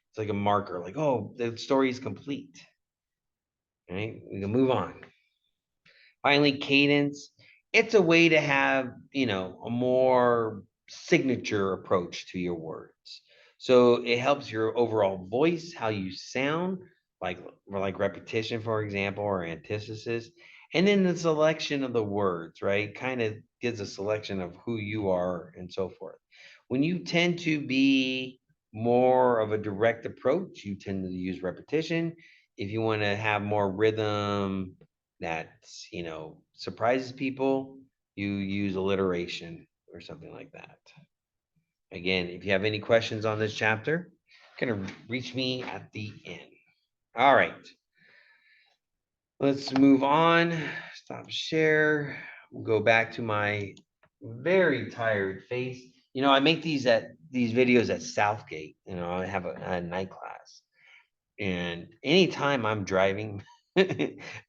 It's like a marker, like, oh, the story is complete. Right? We can move on. Finally, cadence. It's a way to have, a more signature approach to your words. So it helps your overall voice, how you sound, like repetition, for example, or antithesis. And then the selection of the words, right? Kind of gives a selection of who you are and so forth. When you tend to be more of a direct approach, you tend to use repetition. If you want to have more rhythm that, surprises people, you use alliteration or something like that. Again, if you have any questions on this chapter, you can reach me at the end. All right. Let's move on. Stop share. We'll go back to my very tired face. I make these videos at Southgate. I have a night class. And anytime I'm driving,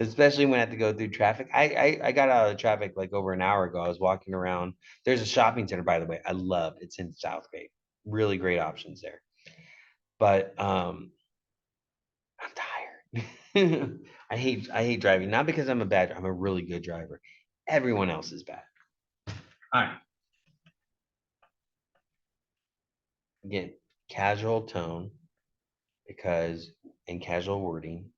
especially when I have to go through traffic, I got out of traffic like over an hour ago. I was walking around. There's a shopping center, by the way. I love it's in Southgate. Really great options there. But I'm tired. I hate driving, not because I'm a bad, I'm a really good driver. Everyone else is bad. All right. Again, casual tone because and casual wording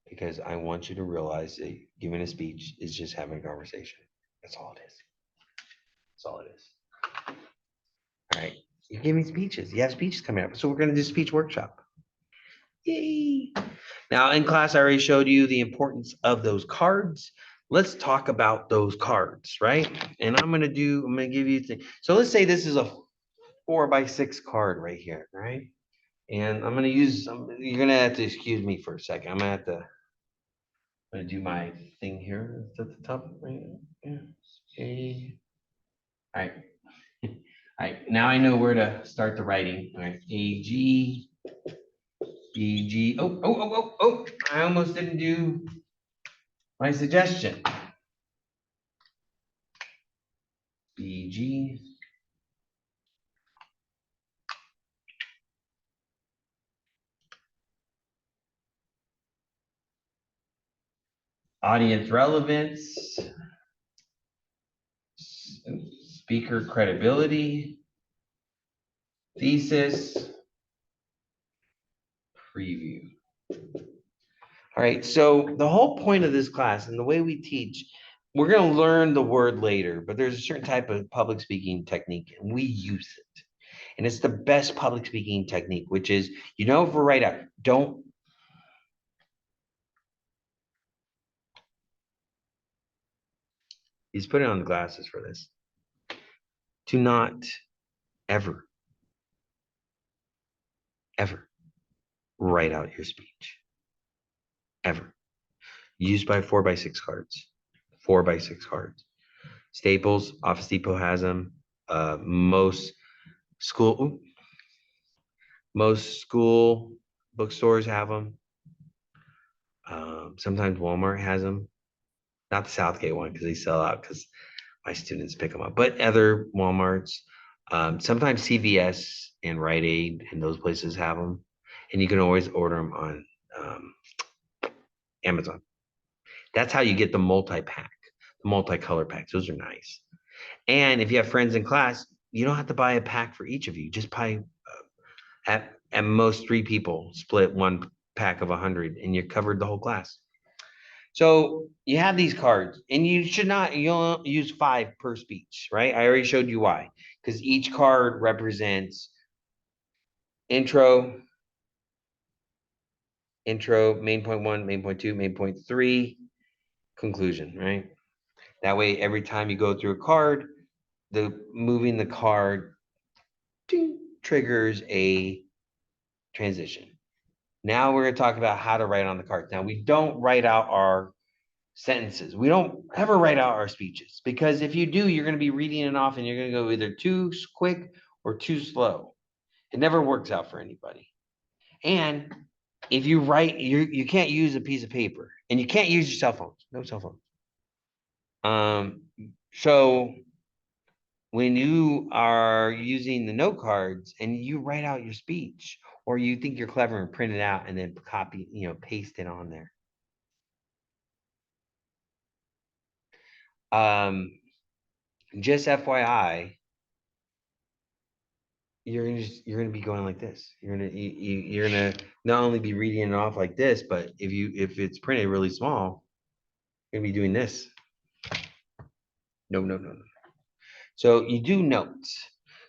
because I want you to realize that giving a speech is just having a conversation. That's all it is. That's all it is. All right. You're giving speeches. You have speeches coming up. So we're going to do speech workshop. Yay. Now in class, I already showed you the importance of those cards. Let's talk about those cards, right? And I'm going to give you, so let's say this is a 4x6 card right here, right? And I'm going to use, you're going to have to excuse me for a second. I'm going to do my thing here. It's at the top right here. Okay. All right. All right. Now I know where to start the writing. All right. A, G, B, G. Oh. I almost didn't do my suggestion. B, G. Audience relevance. Speaker credibility. Thesis. Preview. All right, so the whole point of this class and the way we teach, we're going to learn the word later, but there's a certain type of public speaking technique, and we use it. And it's the best public speaking technique, which is, for right out, don't. He's putting on the glasses for this. Do not ever, ever write out your speech. Ever. Used by 4x6 cards. 4x6 cards. Staples, Office Depot has them. Most school bookstores have them. Sometimes Walmart has them. Not the Southgate one because they sell out because my students pick them up. But other Walmarts, sometimes CVS and Rite Aid and those places have them, and you can always order them on Amazon. That's how you get the multi-pack, the multi-color packs. Those are nice. And if you have friends in class, you don't have to buy a pack for each of you. Just buy at most 3 people, split one pack of 100, and you're covered the whole class. So you have these cards, and you'll use 5 per speech, right? I already showed you why, because each card represents intro, main point 1, main point 2, main point 3, conclusion, right? That way, every time you go through a card, moving the card triggers a transition. Now we're going to talk about how to write on the cards. Now we don't write out our sentences. We don't ever write out our speeches because if you do, you're going to be reading it off and you're going to go either too quick or too slow. It never works out for anybody. And if you write, you can't use a piece of paper and you can't use your cell phones. No cell phones. So when you are using the note cards and you write out your speech or you think you're clever and print it out and then copy, paste it on there. Just FYI, you're gonna be going like this. You're gonna not only be reading it off like this, but if it's printed really small, you're gonna be doing this. No. So you do notes.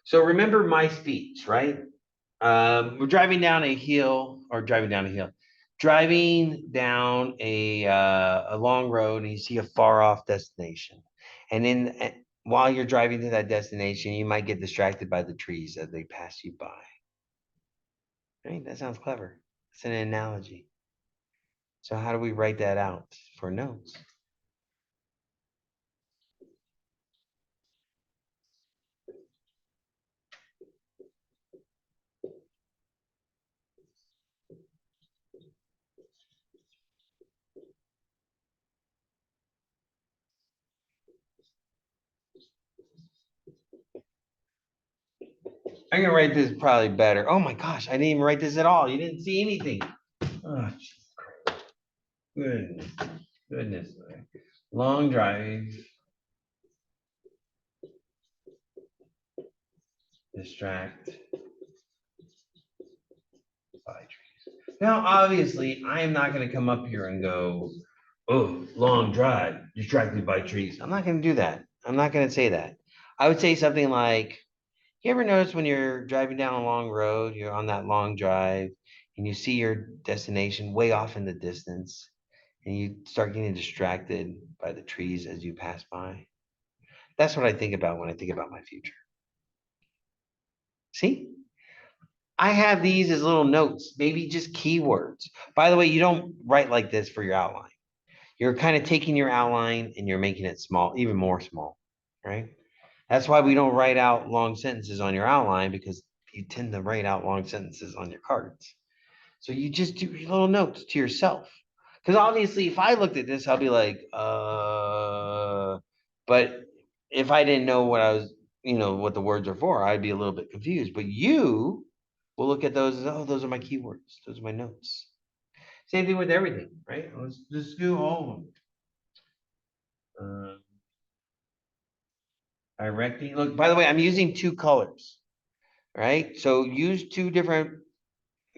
So remember my speech, right? We're driving down a hill, driving down a long road, and you see a far off destination. And then while you're driving to that destination, you might get distracted by the trees as they pass you by. Right? That sounds clever. It's an analogy. So how do we write that out for notes? I'm gonna write this probably better. Oh my gosh, I didn't even write this at all. You didn't see anything. Oh, Goodness, goodness. Long drive, distract by trees. Now, obviously, I am not going to come up here and go, oh, long drive, distracted by trees. I'm not going to do that. I'm not going to say that. I would say something like, you ever notice when you're driving down a long road, you're on that long drive, and you see your destination way off in the distance, and you start getting distracted by the trees as you pass by? That's what I think about when I think about my future. See? I have these as little notes, maybe just keywords. By the way, you don't write like this for your outline. You're kind of taking your outline and you're making it small, even more small, right? That's why we don't write out long sentences on your outline, because you tend to write out long sentences on your cards. So you just do your little notes to yourself. Because obviously, if I looked at this, I'll be like, but if I didn't know what I was, what the words are for, I'd be a little bit confused. But you will look at those as, oh, those are my keywords. Those are my notes. Same thing with everything, right? Let's just do all of them. Directing. Look, by the way, I'm using two colors, right? So use two different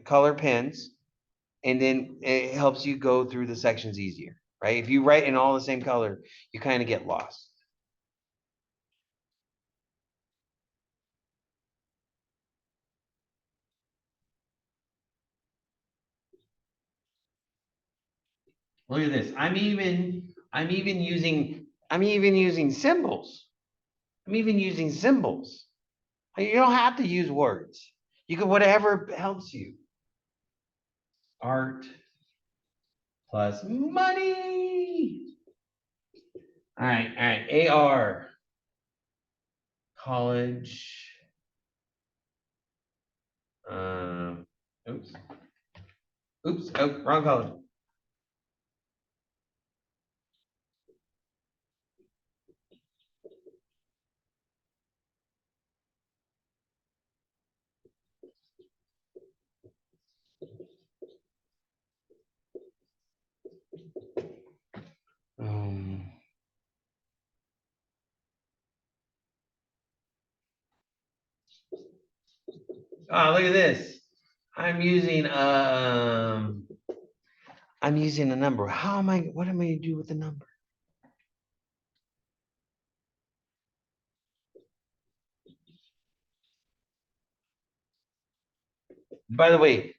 color pens, and then it helps you go through the sections easier, right? If you write in all the same color, you kind of get lost. Look at this. I'm even using symbols. I'm even using symbols. You don't have to use words. You can whatever helps you. Art plus money. All right. AR. College. Um, oops. Oops. Oh, wrong college. Um, look at this. I'm using um I'm using a number. What am I gonna do with the number? By the way,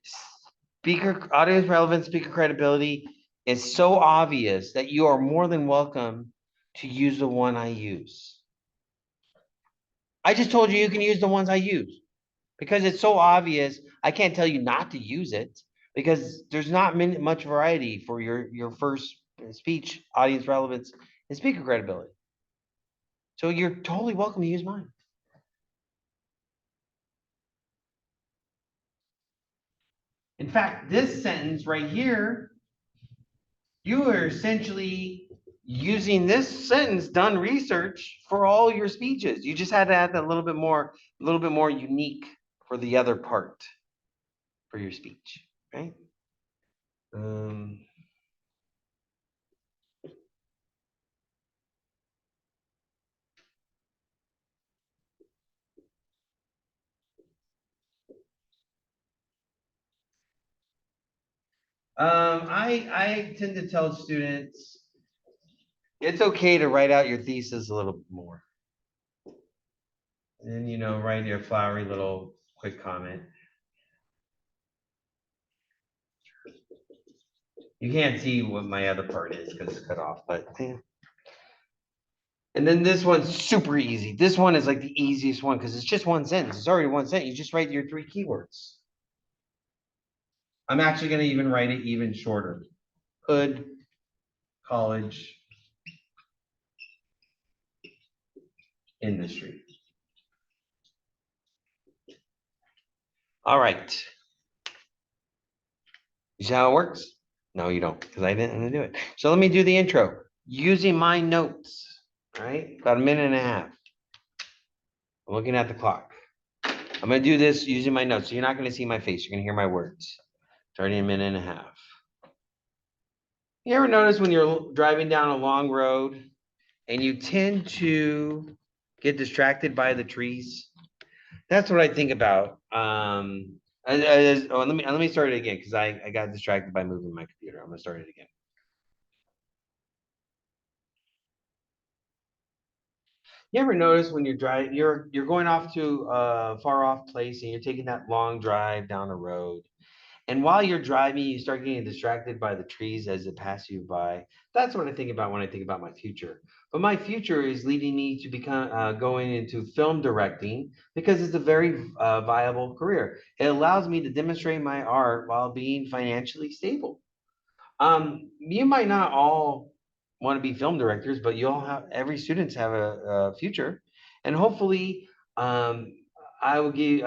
speaker audience relevance, speaker credibility is so obvious that you are more than welcome to use the one I use. I just told you you can use the ones I use because it's so obvious. I can't tell you not to use it because there's not much variety for your first speech, audience relevance, and speaker credibility. So you're totally welcome to use mine. In fact, this sentence right here, you are essentially using this sentence, done research for all your speeches. You just had to add that a little bit more unique for the other part for your speech, right? Um, I tend to tell students it's okay to write out your thesis a little bit more, and write your flowery little quick comment. You can't see what my other part is because it's cut off, but yeah. And then this one's super easy. This one is like the easiest one because it's just one sentence. It's already one sentence. You just write your three keywords. I'm actually going to even write it even shorter. Hood, college, industry. All right. You see how it works? No, you don't, because I didn't do it. So let me do the intro using my notes. All right, about a minute and a half. I'm looking at the clock. I'm going to do this using my notes. So you're not going to see my face. You're going to hear my words. Starting a minute and a half. You ever notice when you're driving down a long road and you tend to get distracted by the trees? That's what I think about. Let me start it again because I got distracted by moving my computer. I'm gonna start it again. You ever notice when you're driving, you're going off to a far off place and you're taking that long drive down a road, and while you're driving, you start getting distracted by the trees as it passes you by. That's what I think about when I think about my future. But my future is leading me to become going into film directing because it's a very viable career. It allows me to demonstrate my art while being financially stable. You might not all want to be film directors, but you all have every students have a future, and hopefully, I will give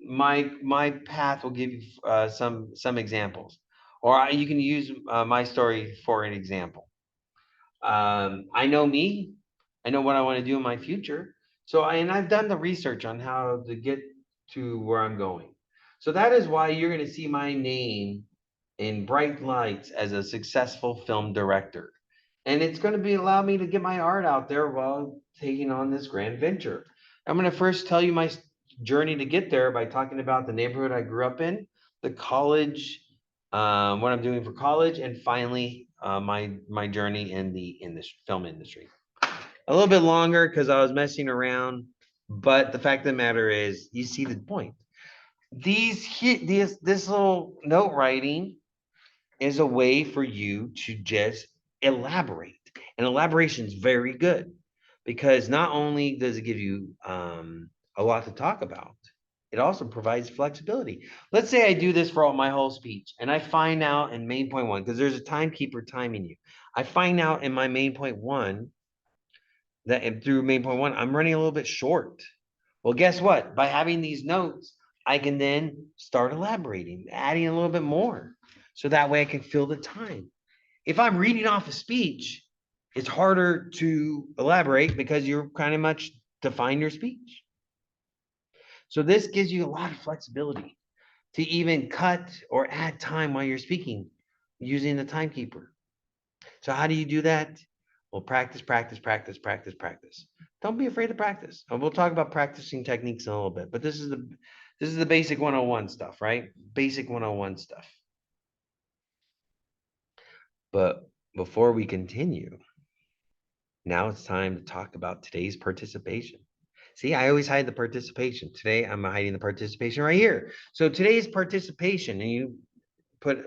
my path will give you some examples, or you can use my story for an example. I know me, I know what I want to do in my future. So and I've done the research on how to get to where I'm going. So that is why you're going to see my name in bright lights as a successful film director. And it's going to be allow me to get my art out there while taking on this grand venture. I'm going to first tell you my journey to get there by talking about the neighborhood I grew up in, the college, what I'm doing for college, and finally my journey in this film industry. A little bit longer because I was messing around, but the fact of the matter is, you see the point. This little note writing is a way for you to just elaborate, and elaboration is very good because not only does it give you a lot to talk about, it also provides flexibility. Let's say I do this for all my whole speech and I find out in main point one, because there's a timekeeper timing you. I find out in my main point one that through main point one, I'm running a little bit short. Well, guess what? By having these notes, I can then start elaborating, adding a little bit more. So that way I can fill the time. If I'm reading off a speech, it's harder to elaborate because you're kind of much define your speech. So this gives you a lot of flexibility to even cut or add time while you're speaking using the timekeeper. So how do you do that? Well, practice, practice, practice, practice, practice. Don't be afraid to practice. And we'll talk about practicing techniques in a little bit, but this is the basic 101 stuff, right? Basic 101 stuff. But before we continue, now it's time to talk about today's participation. See, I always hide the participation. Today I'm hiding the participation right here. So today's participation, and you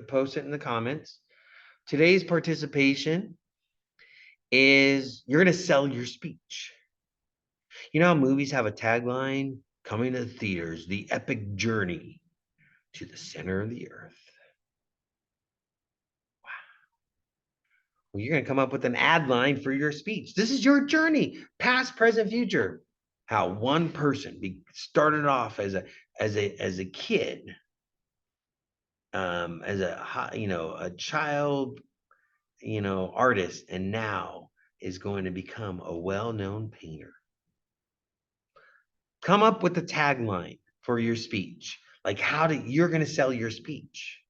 post it in the comments. Today's participation is you're going to sell your speech. You know how movies have a tagline? Coming to the theaters, the epic journey to the center of the earth. Well, you're going to come up with an ad line for your speech. This is your journey, past, present, future. How one person started off as a kid, as a child, artist, and now is going to become a well-known painter. Come up with the tagline for your speech. Like you're going to sell your speech.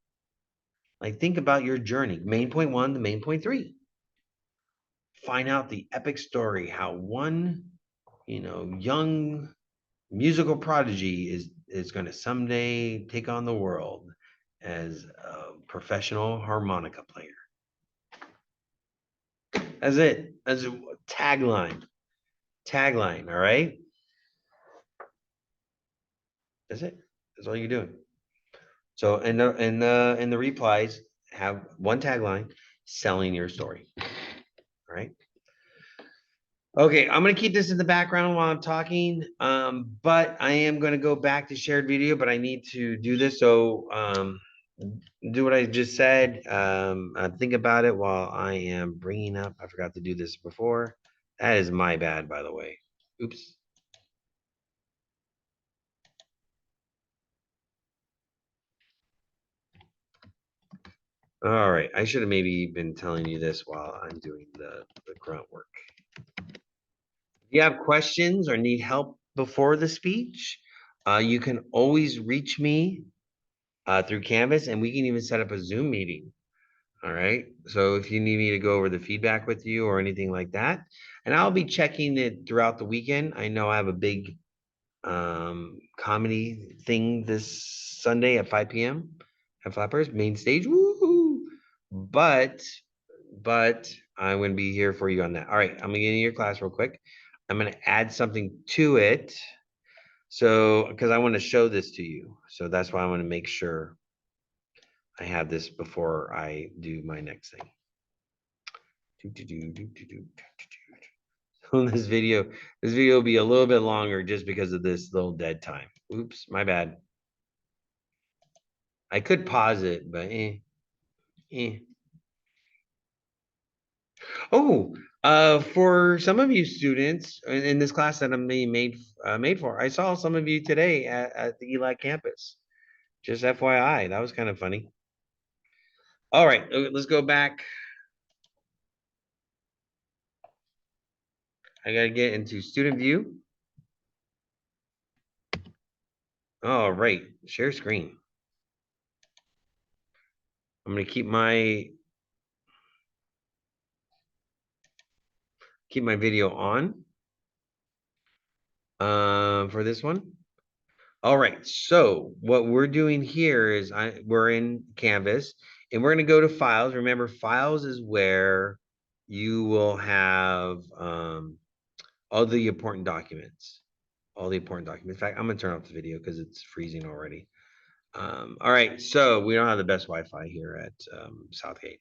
Like think about your journey, main point one to main point three. Find out the epic story, how one, young musical prodigy is going to someday take on the world as a professional harmonica player. That's it. That's a tagline. Tagline, all right? That's it. That's all you're doing. So in the replies, have one tagline, selling your story. All right. Okay, I'm gonna keep this in the background while I'm talking, but I am gonna go back to shared video, but I need to do this. So do what I just said. Think about it while I am bringing up. I forgot to do this before. That is my bad, by the way. Oops. All right, I should have maybe been telling you this while I'm doing the grunt work. If you have questions or need help before the speech, you can always reach me through Canvas, and we can even set up a Zoom meeting. All right. So if you need me to go over the feedback with you or anything like that, and I'll be checking it throughout the weekend. I know I have a big comedy thing this Sunday at 5 p.m. at Flappers main stage. Woohoo! But but I'm gonna be here for you on that. All right, I'm gonna get in your class real quick. I'm gonna add something to it. So because I want to show this to you. So that's why I want to make sure I have this before I do my next thing. So this video will be a little bit longer just because of this little dead time. Oops, my bad. I could pause it, but eh. Oh, for some of you students in this class that I'm being made for, I saw some of you today at the Eli campus. Just FYI, that was kind of funny. All right, let's go back. I gotta get into student view. All right, share screen. I'm gonna keep my video on for this one. All right, so what we're doing here is we're in Canvas and we're gonna go to files. Remember, files is where you will have all the important documents. All the important documents. In fact, I'm gonna turn off the video because it's freezing already. All right, so we don't have the best Wi-Fi here at Southgate.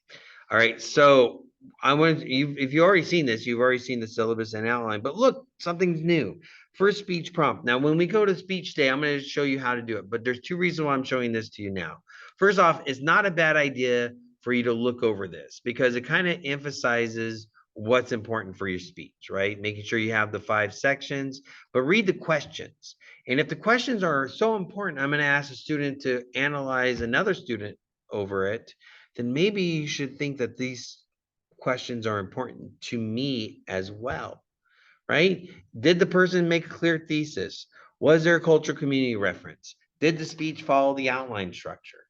All right, so I want you, if you already seen this, you've already seen the syllabus and outline, but look, something's new. First speech prompt. Now, when we go to speech day, I'm going to show you how to do it, but there's two reasons why I'm showing this to you now. First off, it's not a bad idea for you to look over this because it kind of emphasizes what's important for your speech, right? Making sure you have the 5 sections, but read the questions. And if the questions are so important, I'm going to ask a student to analyze another student over it, then maybe you should think that these questions are important to me as well, right? Did the person make a clear thesis? Was there a cultural community reference? Did the speech follow the outline structure?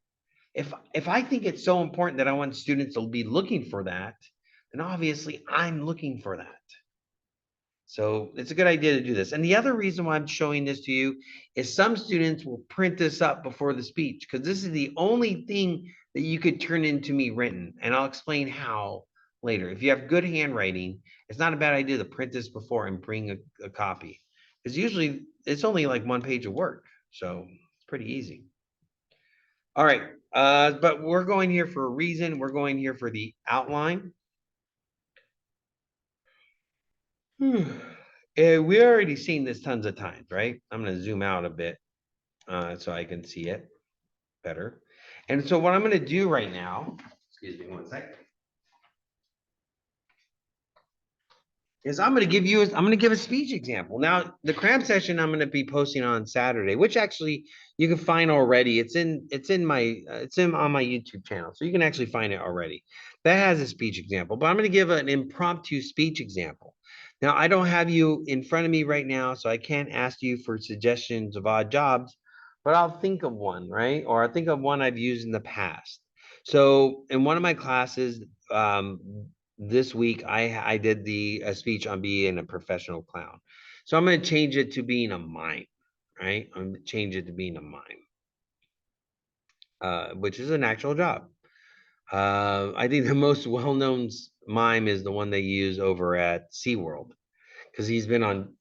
If I think it's so important that I want students to be looking for that, then obviously I'm looking for that. So it's a good idea to do this. And the other reason why I'm showing this to you is some students will print this up before the speech because this is the only thing that you could turn into me written. And I'll explain how later. If you have good handwriting, it's not a bad idea to print this before and bring a copy. Because usually it's only like 1 page of work. So it's pretty easy. All right. But we're going here for a reason. We're going here for the outline. We already seen this tons of times, right? I'm going to zoom out a bit so I can see it better. And so what I'm going to do right now, excuse me 1 second, is I'm going to give a speech example. Now, the cram session I'm going to be posting on Saturday, which actually you can find already. It's on my YouTube channel, so you can actually find it already. That has a speech example, but I'm going to give an impromptu speech example. Now, I don't have you in front of me right now, so I can't ask you for suggestions of odd jobs, but I'll think of one, right? Or I'll think of one I've used in the past. So in one of my classes, this week I did the speech on being a professional clown. So I'm going to change it to being a mime, right? I'm going to change it to being a mime, which is an actual job. I think the most well-known mime is the one they use over at SeaWorld because he's been on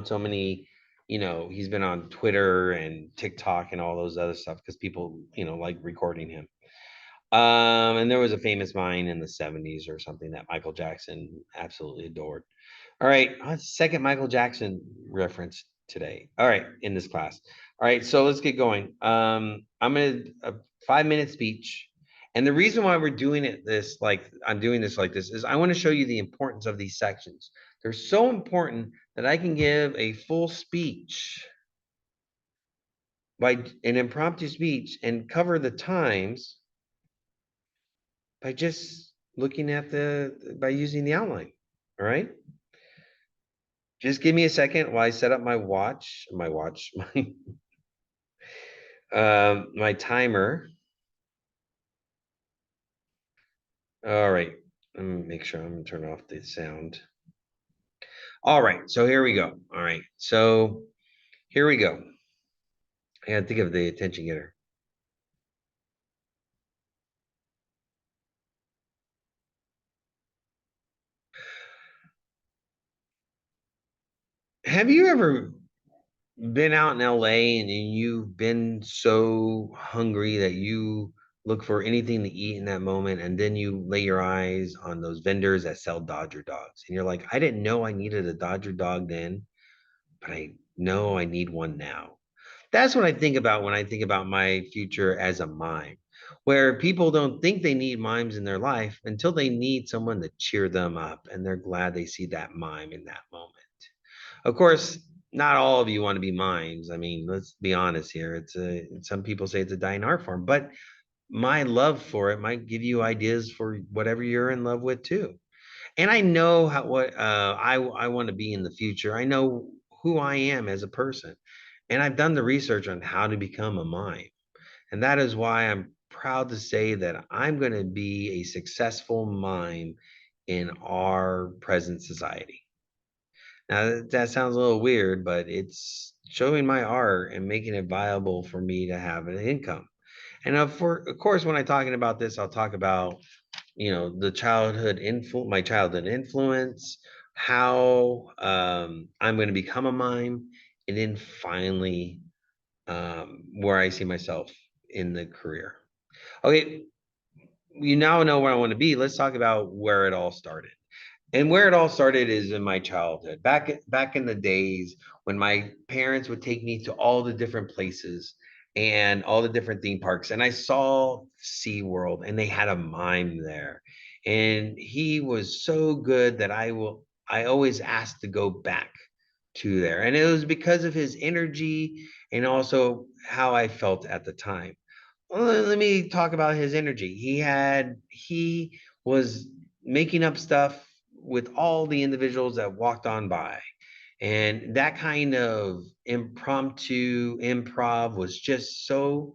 so many, he's been on Twitter and TikTok and all those other stuff because people, like recording him. And there was a famous mime in the 70s or something that Michael Jackson absolutely adored. All right, second Michael Jackson reference today. All right, in this class. All right, so let's get going. I'm gonna a 5-minute speech, and the reason why we're doing it this like I'm doing this like this is I want to show you the importance of these sections. They're so important that I can give a full speech by an impromptu speech and cover the times by just looking at by using the outline. All right. Just give me a second while I set up my watch, my timer. All right. Let me make sure I'm gonna turn off the sound. All right. So here we go. All right. So here we go. I gotta think of the attention getter. Have you ever been out in LA and you've been so hungry that you look for anything to eat in that moment, and then you lay your eyes on those vendors that sell Dodger dogs, and you're like, I didn't know I needed a Dodger dog then, but I know I need one now. That's what I think about when I think about my future as a mime, where people don't think they need mimes in their life until they need someone to cheer them up, and they're glad they see that mime in that moment. Of course, not all of you want to be mimes. I mean, let's be honest here. Some people say it's a dying art form, but my love for it might give you ideas for whatever you're in love with too. And I know what I want to be in the future. I know who I am as a person, and I've done the research on how to become a mime. And that is why I'm proud to say that I'm going to be a successful mime in our present society. Now, that sounds a little weird, but it's showing my art and making it viable for me to have an income. And of course, when I'm talking about this, I'll talk about, the my childhood influence, how I'm going to become a mime, and then finally, where I see myself in the career. Okay, you now know where I want to be. Let's talk about where it all started. And where it all started is in my childhood. Back in the days when my parents would take me to all the different places and all the different theme parks. And I saw SeaWorld and they had a mime there. And he was so good that I always asked to go back to there. And it was because of his energy and also how I felt at the time. Well, let me talk about his energy. He was making up stuff with all the individuals that walked on by. And that kind of impromptu improv was just so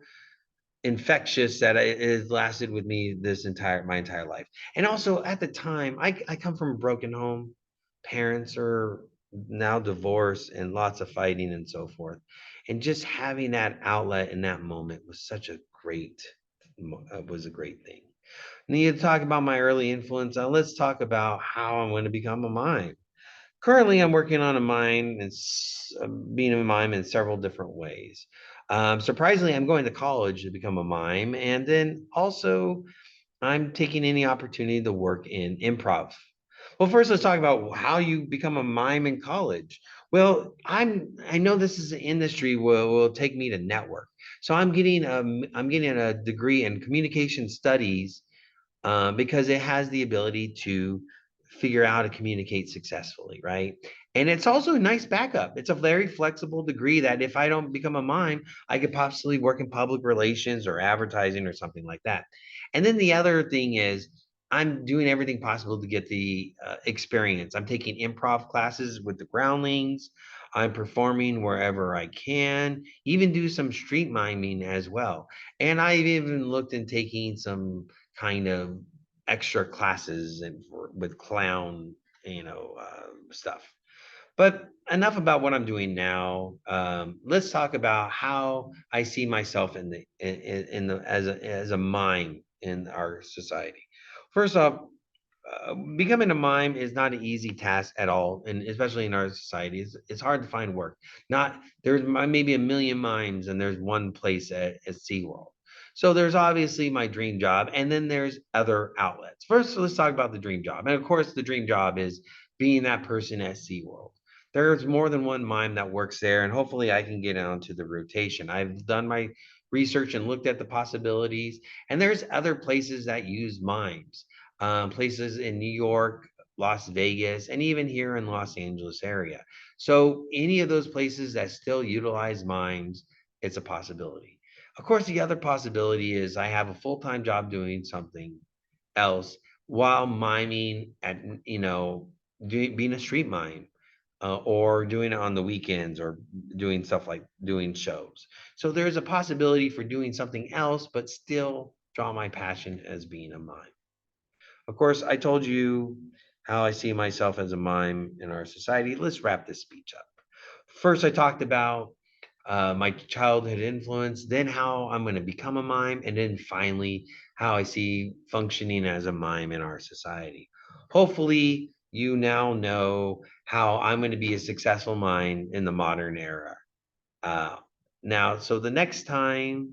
infectious that it has lasted with me my entire life. And also at the time, I come from a broken home. Parents are now divorced and lots of fighting and so forth. And just having that outlet in that moment was such a was a great thing. Need to talk about my early influence. Now let's talk about how I'm going to become a mime. Currently, I'm working on a mime and being a mime in several different ways. Surprisingly, I'm going to college to become a mime, and then also I'm taking any opportunity to work in improv. Well, first, let's talk about how you become a mime in college. Well, I know this is an industry will take me to network, so I'm getting a degree in communication studies because it has the ability to figure out how to communicate successfully, right? And it's also a nice backup. It's a very flexible degree that if I don't become a mime, I could possibly work in public relations or advertising or something like that. And then the other thing is, I'm doing everything possible to get the experience. I'm taking improv classes with the groundlings. I'm performing wherever I can, even do some street miming as well. And I've even looked in taking some kind of extra classes with clown, stuff. But enough about what I'm doing now. Let's talk about how I see myself in the as a mime in our society. First off, becoming a mime is not an easy task at all, and especially in our society, it's hard to find work. Not there's maybe a million mimes, and there's one place at SeaWorld. So there's obviously my dream job, and then there's other outlets. First, let's talk about the dream job, and of course, the dream job is being that person at SeaWorld. There's more than one mime that works there, and hopefully, I can get onto the rotation. I've done my research and looked at the possibilities, and there's other places that use mimes, places in New York, Las Vegas, and even here in Los Angeles area. So any of those places that still utilize mimes, it's a possibility. Of course, the other possibility is I have a full-time job doing something else while miming at, being a street mime. Or doing it on the weekends or doing stuff like doing shows. So there's a possibility for doing something else, but still draw my passion as being a mime. Of course, I told you how I see myself as a mime in our society. Let's wrap this speech up. First, I talked about my childhood influence, then how I'm going to become a mime, and then finally, how I see functioning as a mime in our society. Hopefully, you now know how I'm going to be a successful mime in the modern era. Uh, Now, so the next time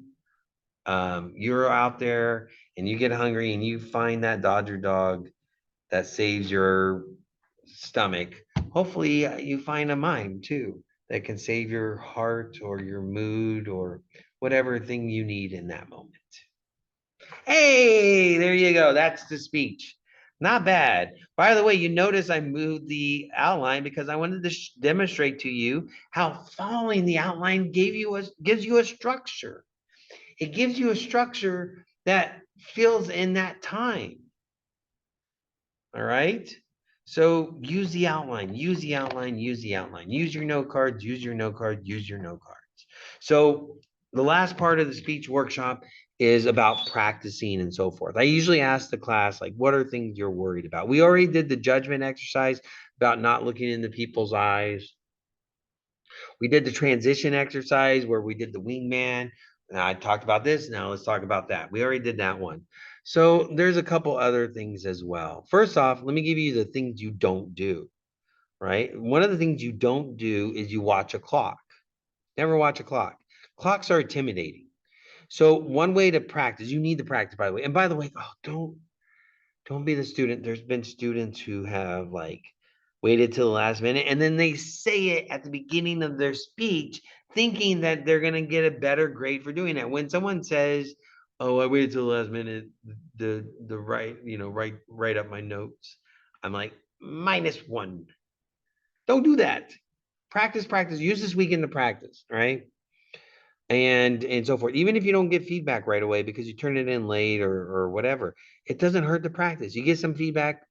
you're out there and you get hungry and you find that Dodger dog that saves your stomach, hopefully you find a mime too that can save your heart or your mood or whatever thing you need in that moment. Hey, there you go. That's the speech. Not bad. By the way, you notice I moved the outline because I wanted to demonstrate to you how following the outline gives you a structure. It gives you a structure that fills in that time. All right. So use the outline, use the outline, use the outline, use your note cards, use your note cards, use your note cards. So the last part of the speech workshop is about practicing and so forth. I usually ask the class, like, what are things you're worried about? We already did the judgment exercise about not looking into people's eyes. We did the transition exercise where we did the wingman. I talked about this. Now let's talk about that. We already did that one. So there's a couple other things as well. First off, let me give you the things you don't do, right? One of the things you don't do is you watch a clock. Never watch a clock. Clocks are intimidating. So one way to practice, you need to practice, by the way. And by the way, don't be the student. There's been students who have like waited till the last minute and then they say it at the beginning of their speech, thinking that they're gonna get a better grade for doing that. When someone says, "Oh, I waited till the last minute the right, write up my notes," I'm like, -1. Don't do that. Practice, practice. Use this weekend to practice, right? And so forth. Even if you don't get feedback right away because you turn it in late or whatever, it doesn't hurt to practice. You get some feedback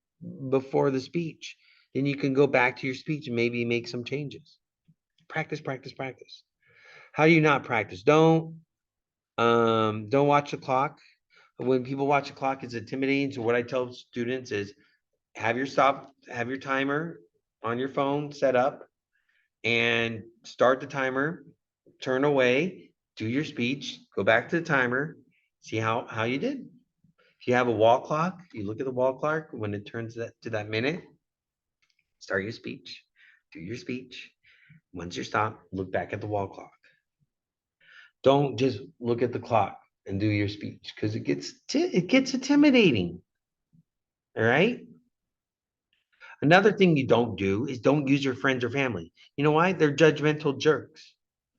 before the speech, then you can go back to your speech and maybe make some changes. Practice, practice, practice. How do you not practice? Don't watch the clock. When people watch the clock, it's intimidating. So what I tell students is have your timer on your phone set up and start the timer, turn away, do your speech, go back to the timer, see how you did. If you have a wall clock, you look at the wall clock when it turns to that minute, start your speech, do your speech. Once you're stopped, look back at the wall clock. Don't just look at the clock and do your speech because it gets intimidating. All right. Another thing you don't do is don't use your friends or family. You know why? They're judgmental jerks.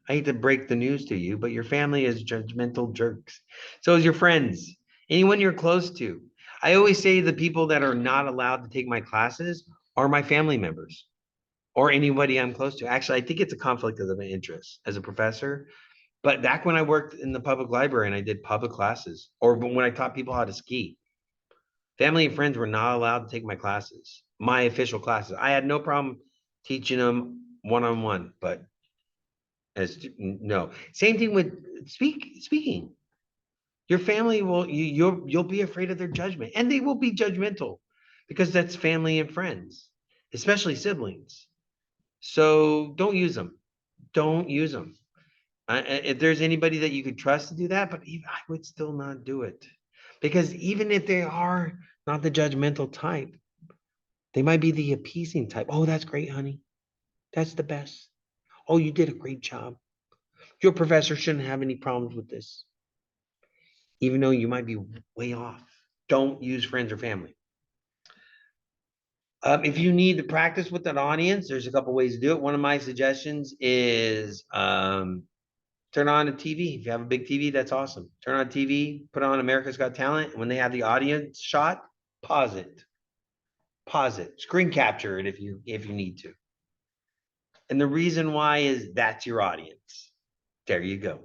I hate to break the news to you, but your family is judgmental jerks. So is your friends, anyone you're close to. I always say the people that are not allowed to take my classes are my family members or anybody I'm close to. Actually, I think it's a conflict of interest as a professor. But back when I worked in the public library and I did public classes, or when I taught people how to ski, family and friends were not allowed to take my classes, my official classes. I had no problem teaching them one on one, but as no. Same thing with speaking. Your family will you'll be afraid of their judgment, and they will be judgmental because that's family and friends, especially siblings. So don't use them. Don't use them. If there's anybody that you could trust to do that, but I would still not do it because even if they are not the judgmental type, they might be the appeasing type. Oh, that's great, honey. That's the best. Oh, you did a great job. Your professor shouldn't have any problems with this, even though you might be way off. Don't use friends or family. If you need to practice with an audience, there's a couple ways to do it. One of my suggestions is turn on a TV. If you have a big TV, that's awesome. Turn on TV, put on America's Got Talent. And when they have the audience shot, pause it. Pause it. Screen capture it if you need to. And the reason why is that's your audience. There you go.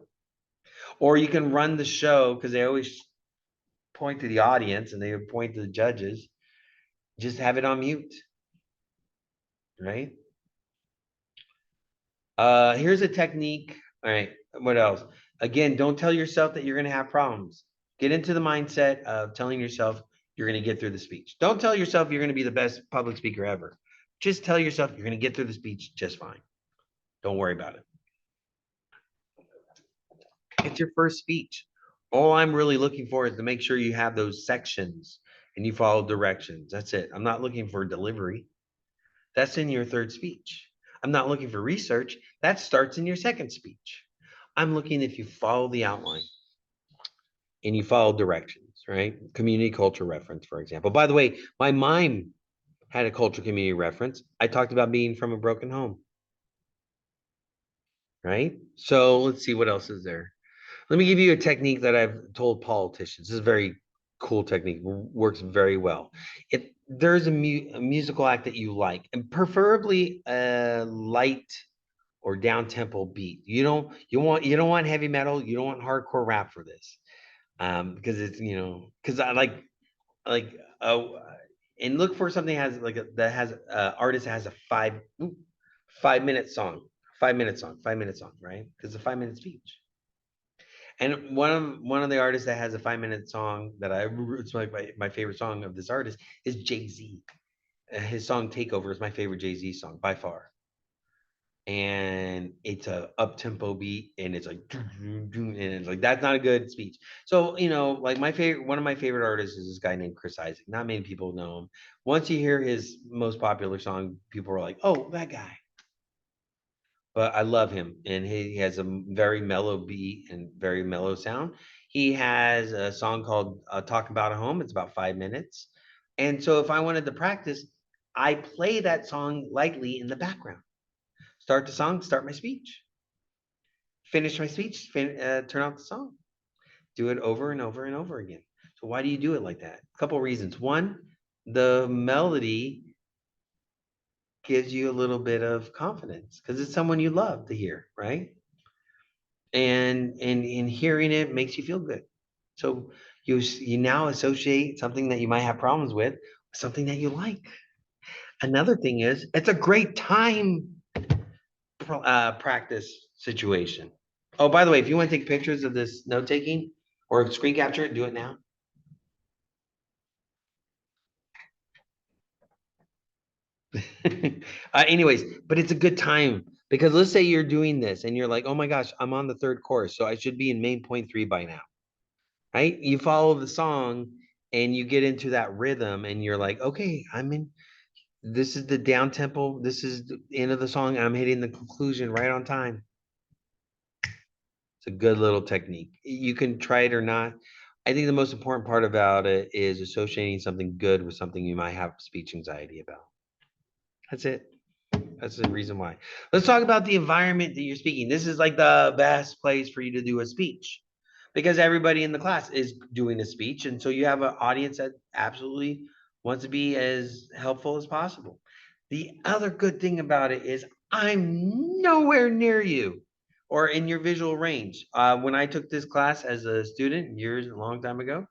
Or you can run the show because they always point to the audience and they point to the judges. Just have it on mute, right? Here's a technique. All right, what else? Again, don't tell yourself that you're going to have problems. Get into the mindset of telling yourself you're going to get through the speech. Don't tell yourself you're going to be the best public speaker ever. Just tell yourself you're going to get through the speech just fine. Don't worry about it. It's your first speech. All I'm really looking for is to make sure you have those sections and you follow directions. That's it. I'm not looking for delivery. That's in your third speech. I'm not looking for research. That starts in your second speech. I'm looking if you follow the outline and you follow directions, right? Community culture reference, for example. By the way, my mime had a culture community reference. I talked about being from a broken home, right? So let's see what else is there. Let me give you a technique that I've told politicians. This is a very cool technique, works very well. If there's a musical act that you like, and preferably a light or down tempo beat. You don't want heavy metal, you don't want hardcore rap for this. Because it's because I like uh and look for something that has that has artist that has a 5 minute song, 5 minute song, 5 minute song, right? Because it's a 5 minute speech. And one of the artists that has a 5 minute song that it's like my favorite song of this artist is Jay-Z. His song Takeover is my favorite Jay-Z song by far. And it's a up tempo beat and it's like and it's like that's not a good speech. So, like one of my favorite artists is this guy named Chris Isaac. Not many people know him. Once you hear his most popular song, people are like, "Oh, that guy." But I love him, and he has a very mellow beat and very mellow sound. He has a song called "Talk About a Home." It's about 5 minutes, and so if I wanted to practice, I play that song lightly in the background. Start the song, start my speech. Finish my speech, turn off the song. Do it over and over and over again. So why do you do it like that? A couple reasons. One, the melody gives you a little bit of confidence because it's someone you love to hear, right? And in hearing it makes you feel good. So you now associate something that you might have problems with something that you like. Another thing is it's a great time practice situation. Oh, by the way, if you want to take pictures of this note taking or screen capture it, do it now. Anyways, but it's a good time because let's say you're doing this and you're like, oh my gosh, I'm on the third course, so I should be in main point three by now, right? You follow the song and you get into that rhythm and you're like, okay, I'm in. This is the down tempo. This is the end of the song. I'm hitting the conclusion right on time. It's a good little technique. You can try it or not. I think the most important part about it is associating something good with something you might have speech anxiety about. That's it. That's the reason why. Let's talk about the environment that you're speaking. This is like the best place for you to do a speech because everybody in the class is doing a speech. And so you have an audience that absolutely wants to be as helpful as possible. The other good thing about it is I'm nowhere near you or in your visual range. When I took this class as a student a long time ago,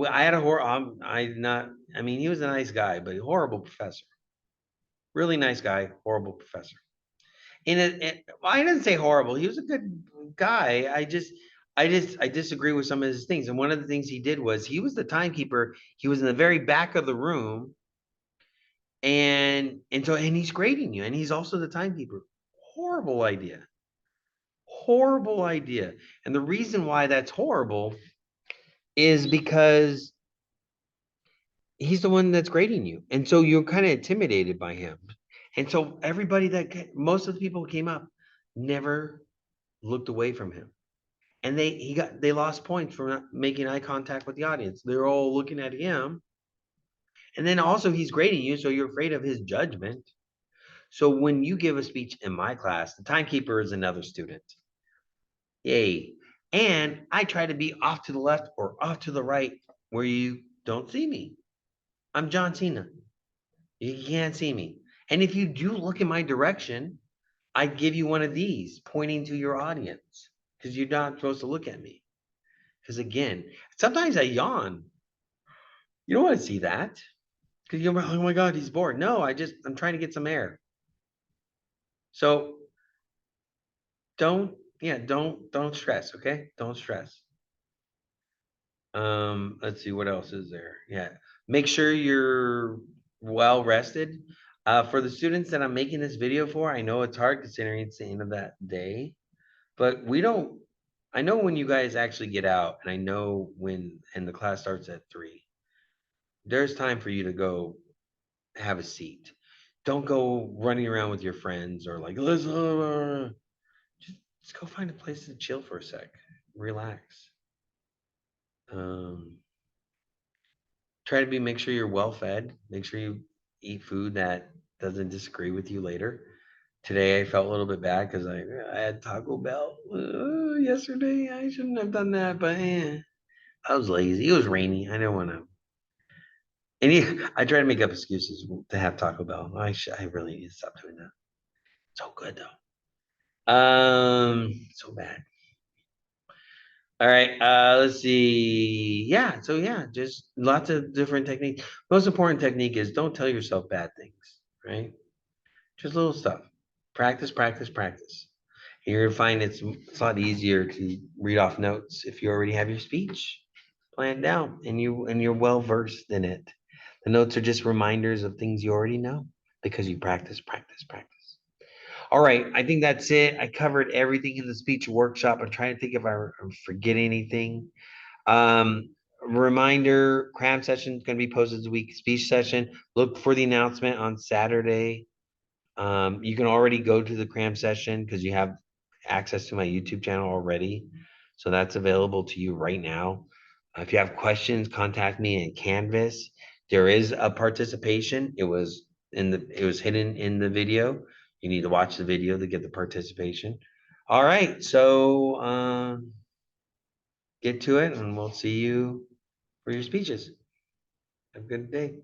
I had a I mean, he was a nice guy, but a horrible professor. Really nice guy, horrible professor. Well, I didn't say horrible. He was a good guy. I disagree with some of his things. And one of the things he did was he was the timekeeper. He was in the very back of the room, and he's grading you, and he's also the timekeeper. Horrible idea. Horrible idea. And the reason why that's horrible is because he's the one that's grading you, and so you're kind of intimidated by him. And so most of the people who came up never looked away from him. And they lost points for not making eye contact with the audience. They're all looking at him. And then also he's grading you, so you're afraid of his judgment. So when you give a speech in my class, the timekeeper is another student. Yay. And I try to be off to the left or off to the right where you don't see me. I'm John Cena. You can't see me. And if you do look in my direction, I give you one of these pointing to your audience because you're not supposed to look at me. Because again, sometimes I yawn. You don't want to see that because you're like, oh my God, he's bored. No, I'm trying to get some air. So don't stress. Okay. Don't stress. Let's see, what else is there? Yeah. Make sure you're well rested. For the students that I'm making this video for, I know it's hard considering it's the end of that day, but I know when you guys actually get out, and I know and the class starts at 3, there's time for you to go have a seat. Don't go running around with your friends or like, just go find a place to chill for a sec, relax. Um, Try to make sure you're well fed. Make sure you eat food that doesn't disagree with you later. Today I felt a little bit bad because I had Taco Bell yesterday. I shouldn't have done that, but I was lazy. It was rainy. I didn't want to. I try to make up excuses to have Taco Bell. I really need to stop doing that. So good though. So bad. All right. Let's see. Yeah. So yeah, just lots of different techniques. Most important technique is don't tell yourself bad things, right? Just little stuff. Practice, practice, practice. You're gonna find it's a lot easier to read off notes if you already have your speech planned out and you're well versed in it. The notes are just reminders of things you already know because you practice, practice, practice. All right, I think that's it. I covered everything in the speech workshop. I'm trying to think if I forget anything. Um, Reminder, cram session is going to be posted this week. Speech session. Look for the announcement on Saturday. You can already go to the cram session because you have access to my YouTube channel already. So that's available to you right now. If you have questions, contact me in Canvas. There is a participation. It was hidden in the video. You need to watch the video to get the participation. All right, so get to it and we'll see you for your speeches. Have a good day.